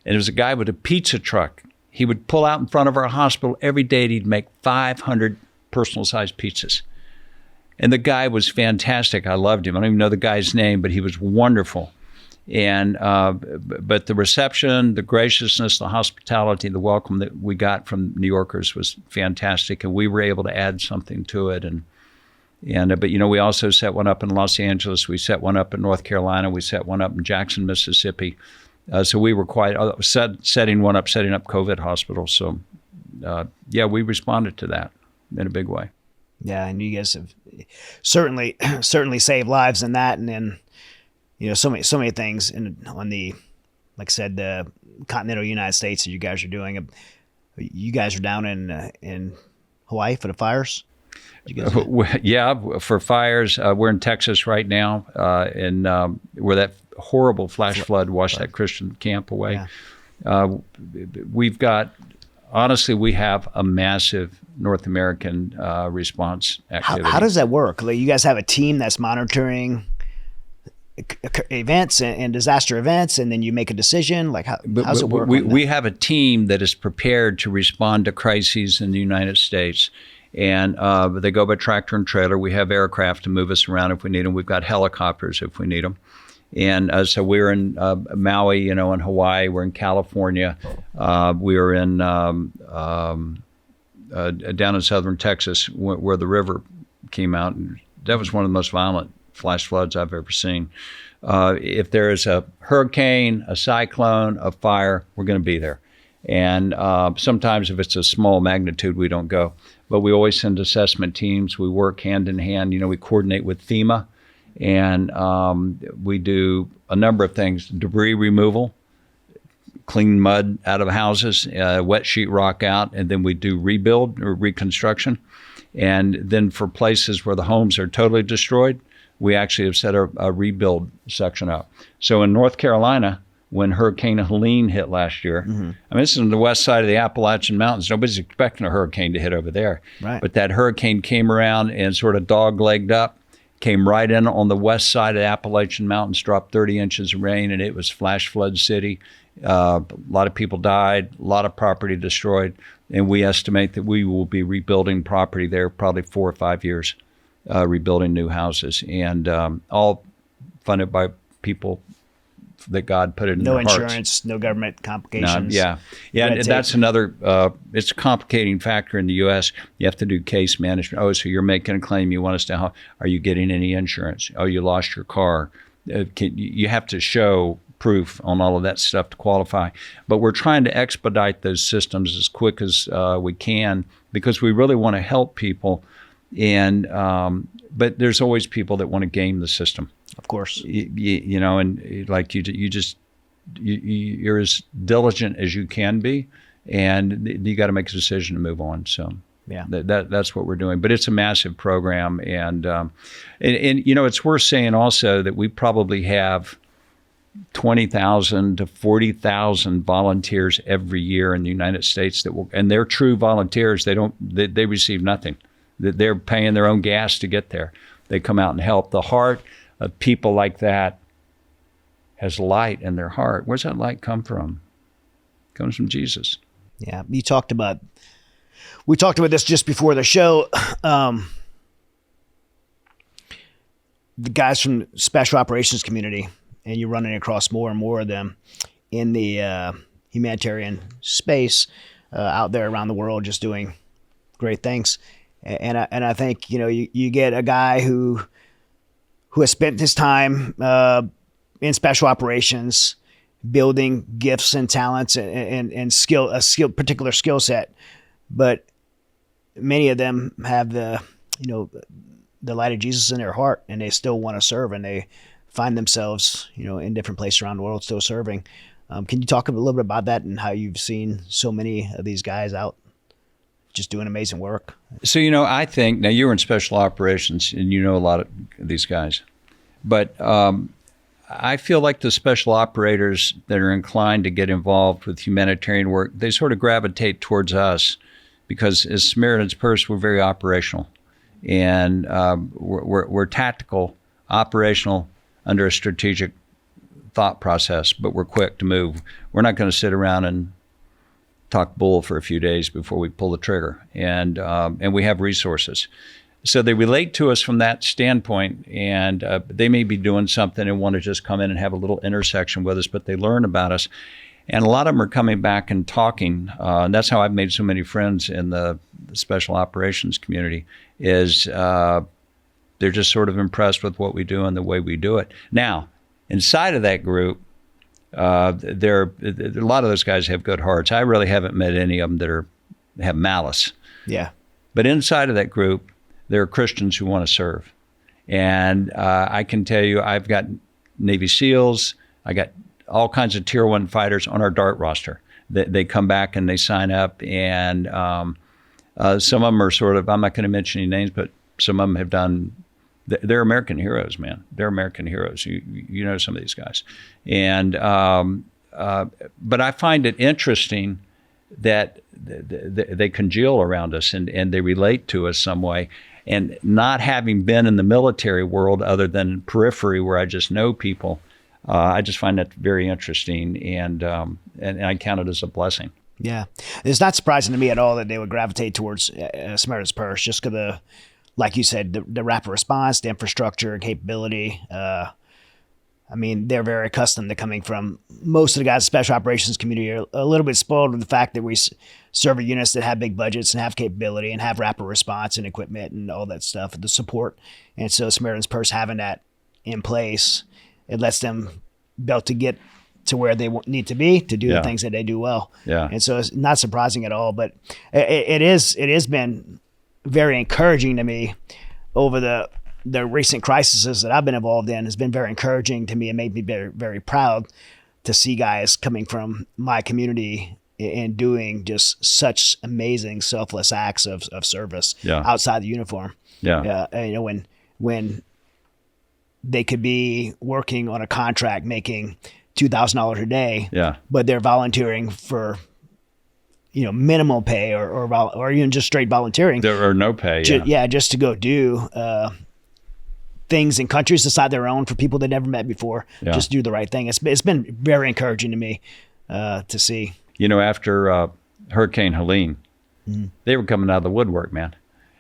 And there was a guy with a pizza truck. He would pull out in front of our hospital every day, and he'd make 500 personal-sized pizzas. And the guy was fantastic. I loved him. I don't even know the guy's name, but he was wonderful. And but the reception, the graciousness, the hospitality, the welcome that we got from New Yorkers was fantastic, and we were able to add something to it. But you know, we also set one up in Los Angeles. We set one up in North Carolina. We set one up in Jackson, Mississippi. So we were setting up COVID hospitals. So we responded to that in a big way. Yeah, and you guys have certainly saved lives in that, and then, you know, so many things on the, like I said, the continental United States that you guys are doing. You guys are down in Hawaii for the fires. For fires. We're in Texas right now, where that horrible flash flood washed that Christian camp away. Yeah. We have a massive North American response activity. How does that work? Like, you guys have a team that's monitoring events and disaster events, and then you make a decision? Like, how's it work? We have a team that is prepared to respond to crises in the United States. And they go by tractor and trailer. We have aircraft to move us around if we need them. We've got helicopters if we need them. And so we're in Maui, in Hawaii. We're in California. We were in down in southern Texas where the river came out. And that was one of the most violent flash floods I've ever seen. If there is a hurricane, a cyclone, a fire, we're going to be there. And sometimes if it's a small magnitude, we don't go. But we always send assessment teams. We work hand in hand. We coordinate with FEMA. And we do a number of things: debris removal, clean mud out of houses, wet sheetrock out, and then we do rebuild or reconstruction. And then for places where the homes are totally destroyed, we actually have set a rebuild section up. So in North Carolina, when Hurricane Helene hit last year. I mean, this is on the west side of the Appalachian Mountains. Nobody's expecting a hurricane to hit over there. Right. But that hurricane came around and sort of dog-legged up, came right in on the west side of the Appalachian Mountains, dropped 30 inches of rain, and it was flash flood city. A lot of people died, a lot of property destroyed, and we estimate that we will be rebuilding property there probably 4 or 5 years, rebuilding new houses, and all funded by people that God put it in their hearts. No insurance, no government complications. Yeah. And that's another, it's a complicating factor in the U.S. You have to do case management. Oh, so you're making a claim. You want us to, are you getting any insurance? Oh, you lost your car. You have to show proof on all of that stuff to qualify. But we're trying to expedite those systems as quick as we can because we really want to help people. And but there's always people that want to game the system. Of course. You know, and like you're as diligent as you can be, and you got to make a decision to move on. So yeah, that's what we're doing. But it's a massive program, and you know, it's worth saying also that we probably have 20,000 to 40,000 volunteers every year in the United States that will, and they're true volunteers. They receive nothing. They're paying their own gas to get there. They come out and help. The heart of people like that has light in their heart. Where's that light come from? It comes from Jesus. Yeah, we talked about this just before the show. The guys from special operations community, and you're running across more and more of them in the humanitarian space out there around the world, just doing great things. And I think, you know, you get a guy who has spent his time in special operations, building gifts and talents and particular skill set, but many of them have the light of Jesus in their heart, and they still want to serve, and they find themselves, you know, in different places around the world still serving. Can you talk a little bit about that and how you've seen so many of these guys out just doing amazing work? So, you know, I think, now you're in special operations and you know a lot of these guys, but I feel like the special operators that are inclined to get involved with humanitarian work, they sort of gravitate towards us because as Samaritan's Purse, we're very operational, and we're tactical, operational under a strategic thought process, but we're quick to move. We're not going to sit around and talk bull for a few days before we pull the trigger, and we have resources. So they relate to us from that standpoint, and they may be doing something and want to just come in and have a little intersection with us, but they learn about us. And a lot of them are coming back and talking, and that's how I've made so many friends in the special operations community, is they're just sort of impressed with what we do and the way we do it. Now, inside of that group, a lot of those guys have good hearts. I really haven't met any of them that have malice. Yeah. But inside of that group, there are Christians who want to serve. And I can tell you, I've got Navy SEALs, I got all kinds of Tier 1 fighters on our DART roster. They come back and they sign up, and some of them are sort of, I'm not going to mention any names, but some of them have done, they're American heroes, man. They're American heroes. You know some of these guys. And but I find it interesting that they congeal around us and they relate to us some way. And not having been in the military world other than periphery where I just know people, I just find that very interesting, and I count it as a blessing. Yeah. It's not surprising to me at all that they would gravitate towards Samaritan's Purse, just because like you said, the rapid response, the infrastructure, capability. I mean, they're very accustomed to coming from, most of the guys in the special operations community are a little bit spoiled with the fact that we serve units that have big budgets and have capability and have rapid response and equipment and all that stuff, the support. And so Samaritan's Purse having that in place, it lets them be able to get to where they need to be to do the things that they do well. Yeah. And so it's not surprising at all, but it has been very encouraging to me over the recent crises that I've been involved in. Has been very encouraging to me and made me very, very proud to see guys coming from my community and doing just such amazing selfless acts of service outside the uniform. Yeah. You know, when they could be working on a contract making $2,000 a day. Yeah. But they're volunteering for, minimal pay or even just straight volunteering. There are no pay. Just to go do things in countries aside their own for people they never met before. Yeah. Just do the right thing. It's been very encouraging to me to see. After Hurricane Helene, they were coming out of the woodwork, man.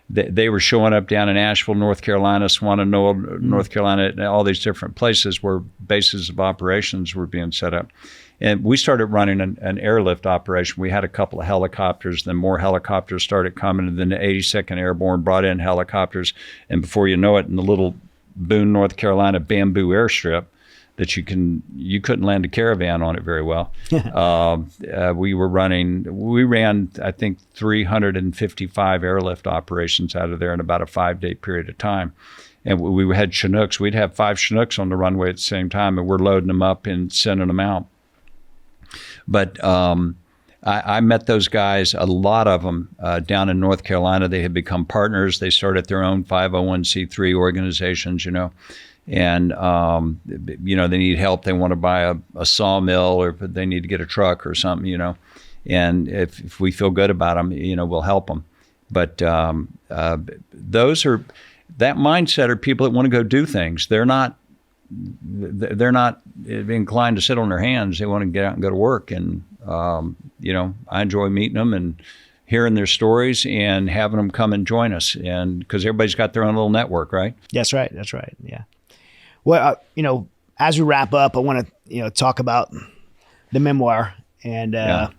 They were showing up down in Asheville, North Carolina, Swananoa, North Carolina, and all these different places where bases of operations were being set up. And we started running an airlift operation. We had a couple of helicopters, then more helicopters started coming, and then the 82nd Airborne brought in helicopters. And before you know it, in the little Boone, North Carolina bamboo airstrip that you couldn't land a caravan on it very well. We ran, I think, 355 airlift operations out of there in about a 5-day period of time. And we had Chinooks. We'd have 5 Chinooks on the runway at the same time, and we're loading them up and sending them out. But I met those guys, a lot of them, down in North Carolina. They had become partners. They started their own 501c3 organizations, and they need help. They want to buy a sawmill, or they need to get a truck or something, and if we feel good about them, we'll help them. But that mindset are people that want to go do things. They're not inclined to sit on their hands. They want to get out and go to work. And I enjoy meeting them and hearing their stories and having them come and join us. And because everybody's got their own little network, right? That's right. Yeah. Well, as we wrap up, I want to, talk about the memoir, and I'm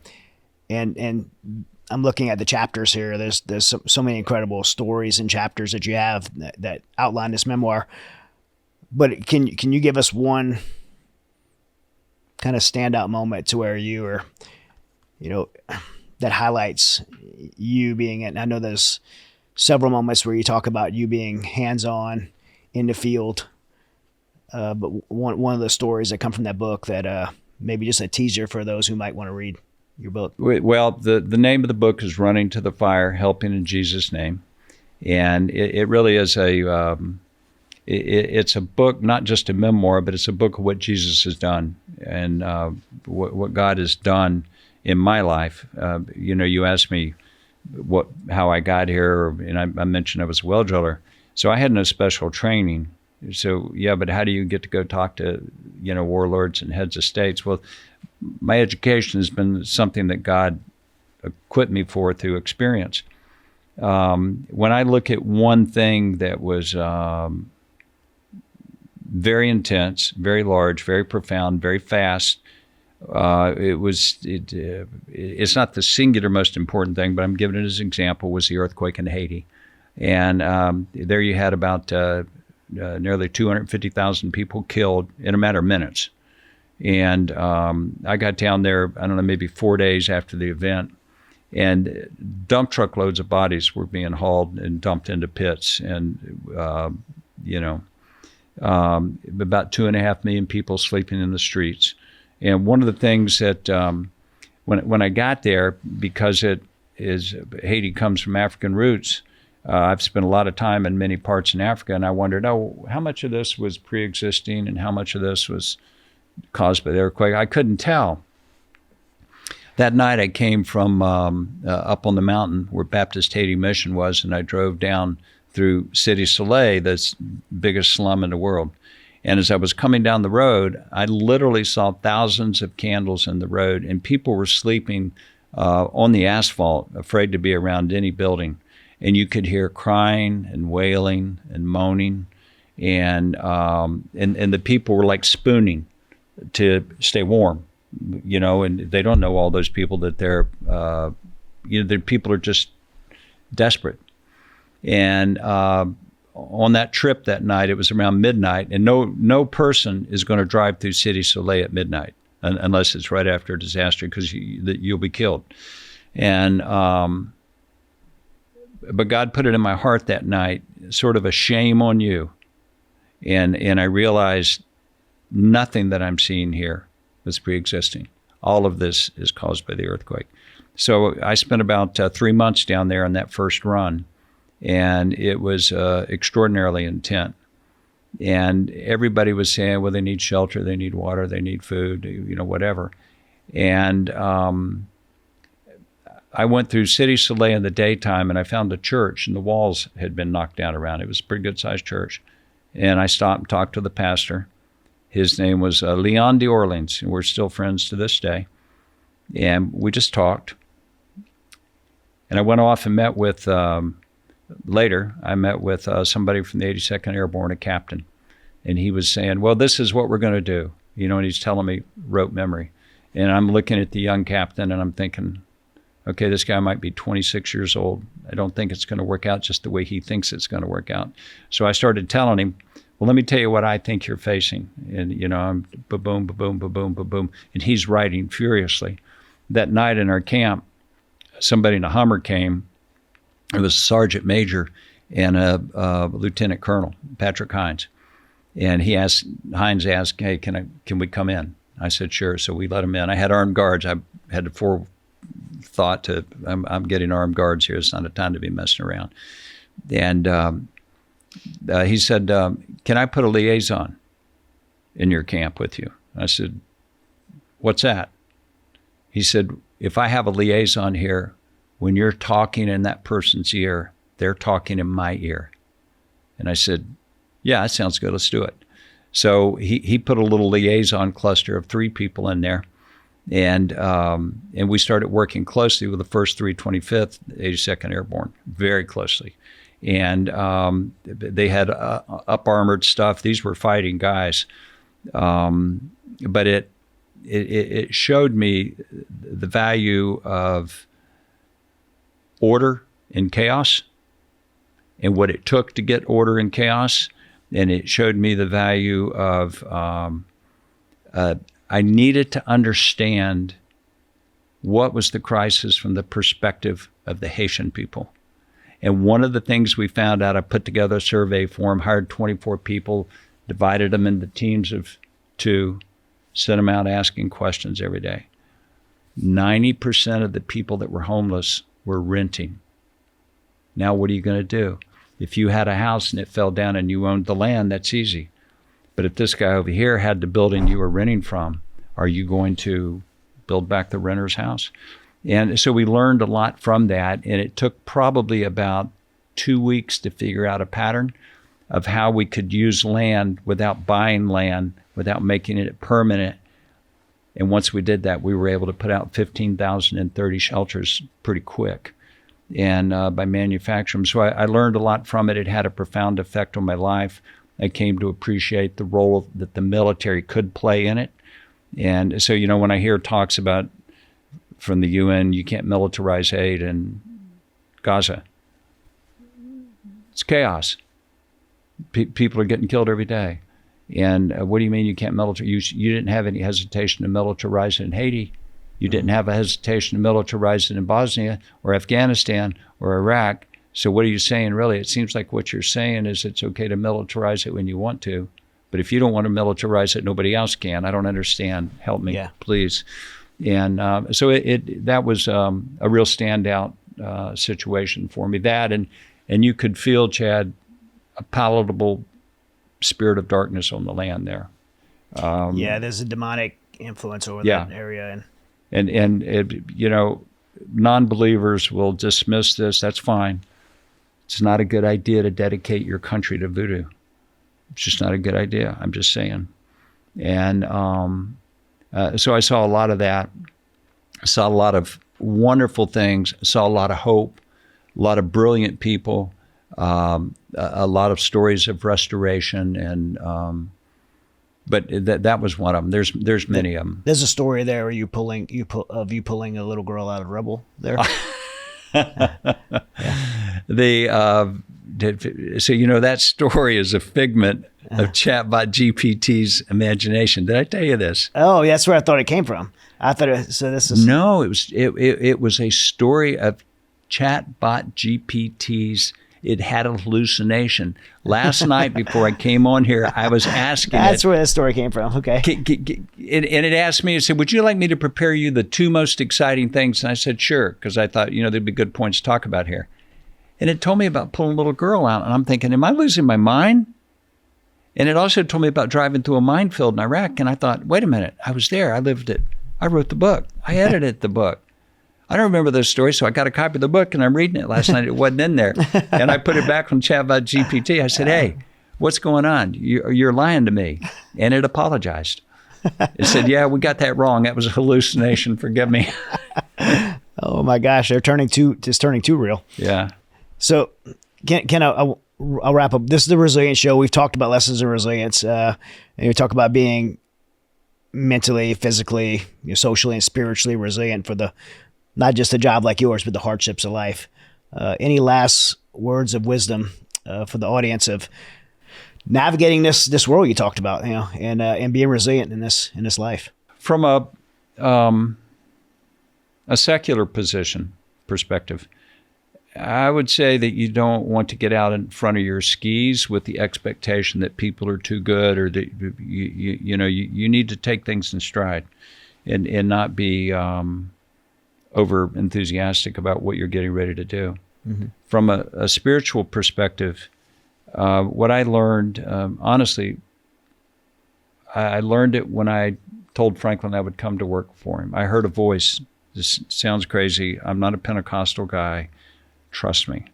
looking at the chapters here. There's so many incredible stories and chapters that you have that outline this memoir. But can you give us one kind of standout moment to where you were, that highlights you being, and I know there's several moments where you talk about you being hands-on in the field. But one of the stories that come from that book that maybe just a teaser for those who might want to read your book. Well, the name of the book is Running to the Fire, Helping in Jesus' Name. And it really is it's a book, not just a memoir, but it's a book of what Jesus has done and what God has done in my life. You asked me how I got here, and I mentioned I was a well driller. So I had no special training. So, but how do you get to go talk to, warlords and heads of states? Well, my education has been something that God equipped me for through experience. When I look at one thing that was very intense, very large, very profound, very fast, it's not the singular most important thing, but I'm giving it as an example, was the earthquake in Haiti. And there you had about nearly 250,000 people killed in a matter of minutes. And I got down there, I don't know, maybe 4 days after the event, and dump truck loads of bodies were being hauled and dumped into pits. And, about 2.5 million people sleeping in the streets. And one of the things that when I got there, because Haiti comes from African roots, I've spent a lot of time in many parts in Africa, and I wondered, how much of this was pre-existing and how much of this was caused by the earthquake? I couldn't tell. That night I came from up on the mountain where Baptist Haiti Mission was, and I drove down through City Soleil, the biggest slum in the world. And as I was coming down the road, I literally saw thousands of candles in the road, and people were sleeping on the asphalt, afraid to be around any building. And you could hear crying and wailing and moaning, and the people were like spooning to stay warm, and they don't know all those people that they're, the people are just desperate. And on that trip that night, it was around midnight, and no person is going to drive through City Soleil at midnight unless it's right after a disaster, because you'll be killed. And but God put it in my heart that night, sort of a shame on you. And I realized nothing that I'm seeing here was pre-existing. All of this is caused by the earthquake. So I spent about 3 months down there on that first run, and it was extraordinarily intense. And everybody was saying, well, they need shelter, they need water, they need food, whatever. And I went through City Soleil in the daytime, and I found a church, and the walls had been knocked down around it. It was a pretty good-sized church. And I stopped and talked to the pastor. His name was Leon d'Orleans, and we're still friends to this day. And we just talked. And I went off and met with, later, I met with somebody from the 82nd Airborne, a captain. And he was saying, well, this is what we're going to do. And he's telling me rote memory. And I'm looking at the young captain, and I'm thinking, okay, this guy might be 26 years old. I don't think it's going to work out just the way he thinks it's going to work out. So I started telling him, well, let me tell you what I think you're facing. And, I'm ba-boom, ba-boom, ba-boom, ba-boom. And he's writing furiously. That night in our camp, somebody in a Hummer came. It was a sergeant major and a lieutenant colonel, Patrick Hines. And Hines asked, hey, can we come in? I said, sure. So we let him in. I had armed guards. I had to forethought I'm getting armed guards here. It's not a time to be messing around. And he said, can I put a liaison in your camp with you? I said, what's that? He said, if I have a liaison here, when you're talking in that person's ear, they're talking in my ear. And I said, yeah, that sounds good. Let's do it. So he put a little liaison cluster of 3 people in there. And we started working closely with the 1st 325th, 82nd Airborne, very closely. And they had up-armored stuff. These were fighting guys. But it showed me the value of order in chaos and what it took to get order in chaos. And it showed me the value of I needed to understand what was the crisis from the perspective of the Haitian people. And one of the things we found out, I put together a survey for them, hired 24 people, divided them into teams of 2, sent them out asking questions every day. 90% of the people that were homeless were renting. Now, what are you going to do? If you had a house and it fell down and you owned the land, that's easy. But if this guy over here had the building you were renting from, are you going to build back the renter's house? And so we learned a lot from that. And it took probably about 2 weeks to figure out a pattern of how we could use land without buying land, without making it permanent. And once we did that, we were able to put out 15,030 shelters pretty quick. And by manufacturing. So I learned a lot from it. It had a profound effect on my life. I came to appreciate the role that the military could play in it. And so, when I hear talks about from the UN, you can't militarize aid in Gaza. It's chaos. People are getting killed every day. And what do you mean you can't militarize? You didn't have any hesitation to militarize it in Haiti. You didn't have a hesitation to militarize it in Bosnia or Afghanistan or Iraq. So what are you saying, really? It seems like what you're saying is it's okay to militarize it when you want to. But if you don't want to militarize it, nobody else can. I don't understand. Help me, please. And so that was a real standout situation for me. That and you could feel, Chad, a palatable spirit of darkness on the land there. There's a demonic influence over that area. And non-believers will dismiss this. That's fine. It's not a good idea to dedicate your country to voodoo. It's just not a good idea. I'm just saying. And so I saw a lot of that. I saw a lot of wonderful things. I saw a lot of hope, a lot of brilliant people, a lot of stories of restoration. And but that was one of them. There's many of them. There's a story there where you pulling a little girl out of rubble there. So that story is a figment of chatbot GPT's imagination. Did I tell you this? Oh, that's where I thought it came from. I thought this is no. It was a story of chatbot GPT's. It had a hallucination. Last night before I came on here, I was asking That's where the story came from. Okay. And it asked me, it said, would you like me to prepare you the 2 most exciting things? And I said, sure, because I thought, there'd be good points to talk about here. And it told me about pulling a little girl out. And I'm thinking, am I losing my mind? And it also told me about driving through a minefield in Iraq. And I thought, wait a minute, I was there. I lived it. I wrote the book. I edited the book. I don't remember those stories, so I got a copy of the book, and I'm reading it last night. It wasn't in there. And I put it back on ChatGPT. I said, hey, what's going on? You're lying to me. And it apologized. It said, yeah, we got that wrong. That was a hallucination. Forgive me. Oh, my gosh. It's turning too real. Yeah. So, Ken, I'll wrap up. This is the Resilience Show. We've talked about lessons in resilience. And we talk about being mentally, physically, socially, and spiritually resilient for not just a job like yours, but the hardships of life. Any last words of wisdom for the audience of navigating this world you talked about, and being resilient in this life? From a secular perspective, I would say that you don't want to get out in front of your skis with the expectation that people are too good, or that you need to take things in stride and not be over enthusiastic about what you're getting ready to do. Mm-hmm. From a spiritual perspective, what I learned, honestly, I learned it when I told Franklin I would come to work for him. I heard a voice. This sounds crazy. I'm not a Pentecostal guy. Trust me.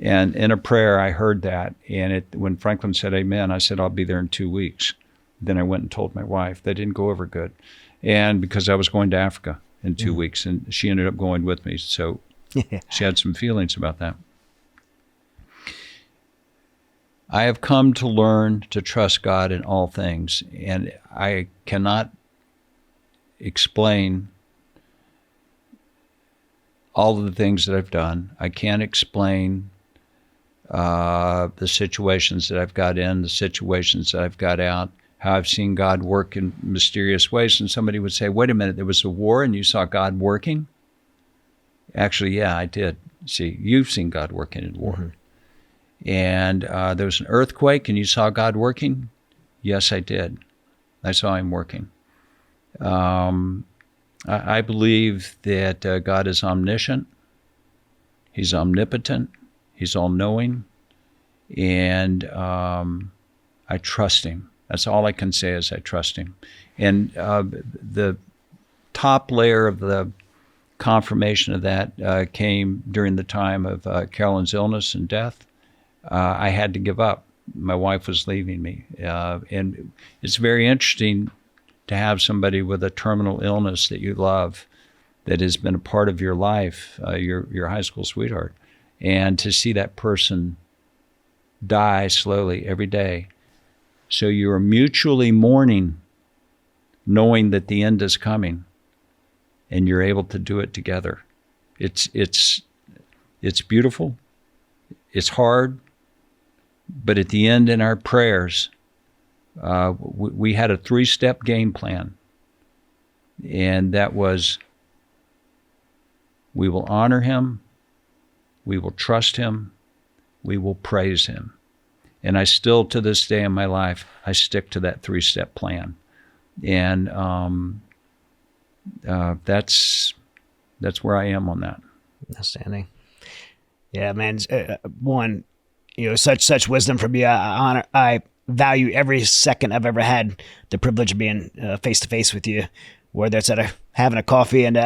And in a prayer, I heard that. And when Franklin said amen, I said, I'll be there in 2 weeks. Then I went and told my wife. That didn't go over good. And because I was going to Africa in 2 weeks, and she ended up going with me. So she had some feelings about that. I have come to learn to trust God in all things. And I cannot explain all of the things that I've done. I can't explain the situations that I've got in, the situations that I've got out, how I've seen God work in mysterious ways. And somebody would say, wait a minute, there was a war and you saw God working? Actually, yeah, I did. See, you've seen God working in war. Mm-hmm. And there was an earthquake and you saw God working? Yes, I did. I saw him working. I believe that God is omniscient, he's omnipotent, he's all-knowing, and I trust him. That's all I can say is I trust him. And the top layer of the confirmation of that came during the time of Carolyn's illness and death. I had to give up. My wife was leaving me. And it's very interesting to have somebody with a terminal illness that you love, that has been a part of your life, your high school sweetheart, and to see that person die slowly every day. So you are mutually mourning, knowing that the end is coming, and you're able to do it together. It's beautiful. It's hard, but at the end, in our prayers, we had a 3-step game plan, and that was, we will honor him, we will trust him, we will praise him. And I still, to this day in my life, I stick to that 3-step plan. And that's where I am on that. Outstanding. Yeah, man. One, such wisdom from you. I value every second I've ever had the privilege of being face to face with you, whether it's having a coffee and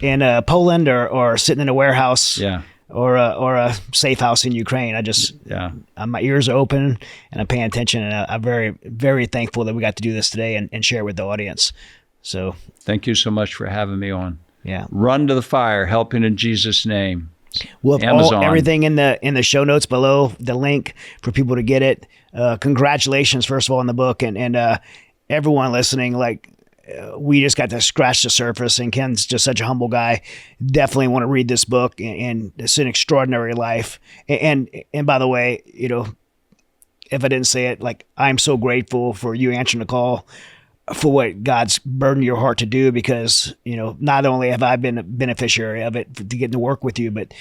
in Poland or sitting in a warehouse, or a safe house in Ukraine. My ears are open and I'm paying attention, and I'm very, very thankful that we got to do this today and share with the audience. So thank you so much for having me on. Yeah. Run to the fire, helping in Jesus' name. We'll have everything in the show notes below, the link for people to get it. Congratulations, first of all, on the book, and everyone listening. We just got to scratch the surface, and Ken's just such a humble guy. Definitely want to read this book, and it's an extraordinary life. And by the way, if I didn't say it, I'm so grateful for you answering the call, for what God's burdened your heart to do, because, not only have I been a beneficiary of it to get to work with you, but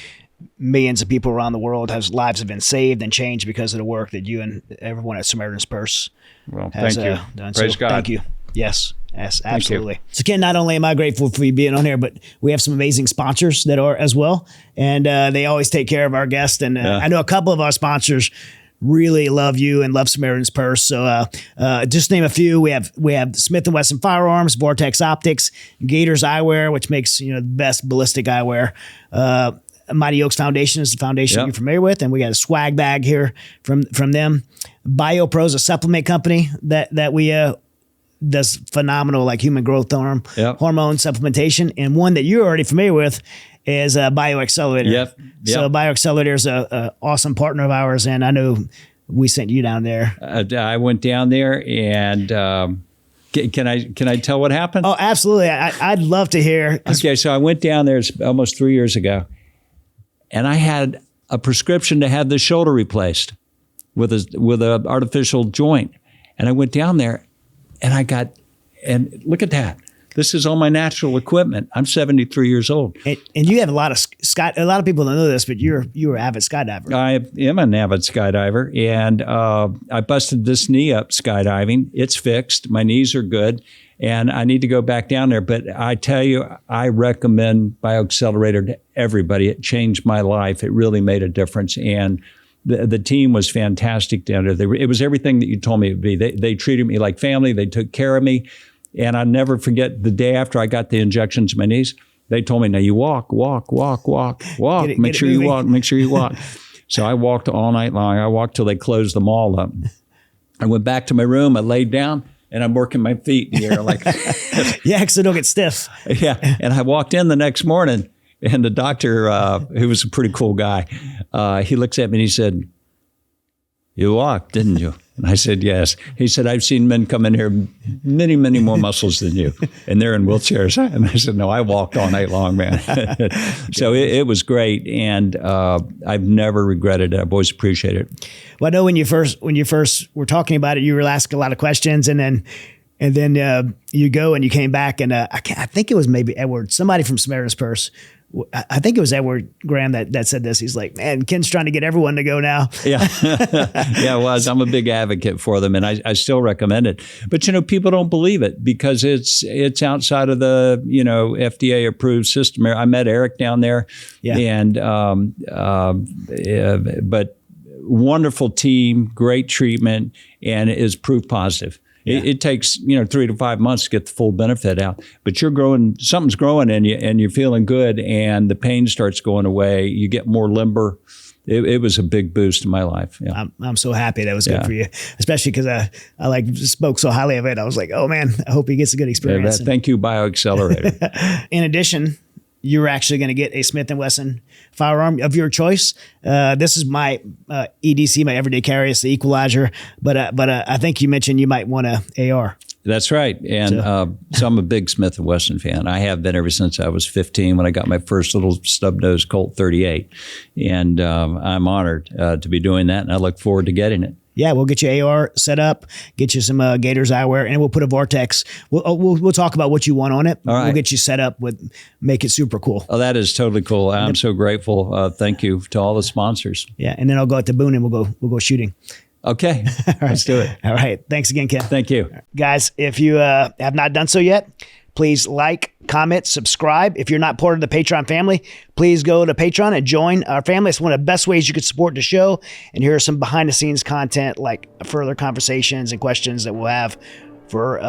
millions of people around the world lives have been saved and changed because of the work that you and everyone at Samaritan's Purse has done. Praise God. Thank you. Yes, absolutely. So Ken, not only am I grateful for you being on here, but we have some amazing sponsors that are as well. And they always take care of our guests. And I know a couple of our sponsors really love you and love Samaritan's Purse. So just name a few. We have Smith & Wesson Firearms, Vortex Optics, Gators Eyewear, which makes the best ballistic eyewear. Mighty Oaks Foundation is the foundation you're familiar with, and we got a swag bag here from them. BioPro is a supplement company that we does phenomenal like human growth hormone supplementation, and one that you're already familiar with is BioAccelerator. Yep. So BioAccelerator is a awesome partner of ours, and I know we sent you down there. I went down there, and can I tell what happened? Oh, absolutely. I'd love to hear. Okay, so I went down there almost 3 years ago, and I had a prescription to have the shoulder replaced with a artificial joint, and I went down there, and look at that. This is all my natural equipment. I'm 73 years old. And you have a lot of people don't know this, but you're an avid skydiver. I am an avid skydiver, and I busted this knee up skydiving. It's fixed. My knees are good, and I need to go back down there. But I tell you, I recommend BioAccelerator to everybody. It changed my life. It really made a difference, and the team was fantastic down there. It was everything that you told me it would be. They treated me like family. They took care of me. And I'll never forget the day after I got the injections in my knees, they told me, now you walk. Make sure you walk. So I walked all night long. I walked till they closed the mall up. I went back to my room. I laid down, and I'm working my feet in the air like yeah, because they don't get stiff. Yeah. And I walked in the next morning, and the doctor, who was a pretty cool guy, he looks at me and he said, you walked, didn't you? And I said, yes. He said, I've seen men come in here, many, many more muscles than you, and they're in wheelchairs. And I said, no, I walked all night long, man. So it was great, and I've never regretted it. I've always appreciated it. Well, I know when you first were talking about it, you were asking a lot of questions, and then you go and you came back, and I think it was maybe Edward, somebody from Samaritan's Purse. I think it was Edward Graham that said this. He's like, man, Ken's trying to get everyone to go now. Yeah. Yeah, it was. I'm a big advocate for them, and I still recommend it. But, people don't believe it because it's outside of the, FDA approved system. I met Eric down there, and but wonderful team, great treatment, and it is proof positive. Yeah. It takes 3 to 5 months to get the full benefit out, but something's growing in you, and you're feeling good, and the pain starts going away. You get more limber. It was a big boost in my life. Yeah. I'm so happy that was good for you, especially because I spoke so highly of it. I was like, oh man, I hope he gets a good experience. Thank you, BioAccelerator. In addition, you're actually going to get a Smith & Wesson firearm of your choice. This is my EDC, my everyday carry. It's the Equalizer, but I think you mentioned you might want a AR. That's right, and so I'm a big Smith & Wesson fan. I have been ever since I was 15 when I got my first little stub-nose Colt 38, and I'm honored to be doing that, and I look forward to getting it. Yeah, we'll get you AR set up, get you some Gators eyewear, and we'll put a Vortex. We'll talk about what you want on it. All right. We'll get you set up make it super cool. Oh, that is totally cool. I'm so grateful. Thank you to all the sponsors. Yeah, and then I'll go out to Boone and we'll go shooting. Okay, let's do it. All right, thanks again, Ken. Thank you, guys. If you have not done so yet, please like, comment, subscribe. If you're not part of the Patreon family, please go to Patreon and join our family. It's one of the best ways you could support the show. And here are some behind-the-scenes content, like further conversations and questions that we'll have for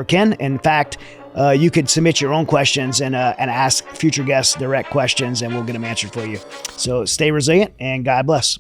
Ken. In fact, you could submit your own questions and ask future guests direct questions, and we'll get them answered for you. So stay resilient, and God bless.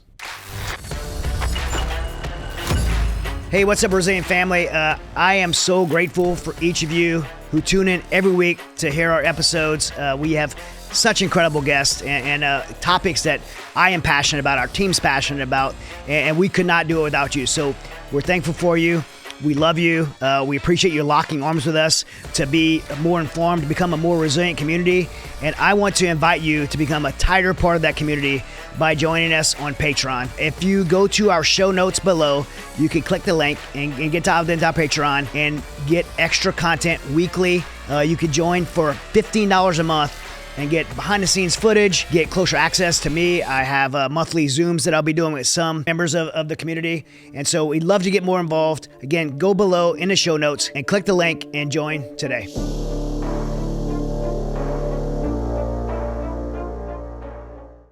Hey, what's up, Resilient family? I am so grateful for each of you who tune in every week to hear our episodes. We have such incredible guests and topics that I am passionate about, our team's passionate about, and we could not do it without you. So we're thankful for you. We love you. We appreciate you locking arms with us to be more informed, to become a more resilient community. And I want to invite you to become a tighter part of that community by joining us on Patreon. If you go to our show notes below, you can click the link and get dialed into our Patreon and get extra content weekly. You could join for $15 a month and get behind-the-scenes footage, get closer access to me. I have monthly Zooms that I'll be doing with some members of the community. And so we'd love to get more involved. Again, go below in the show notes and click the link and join today.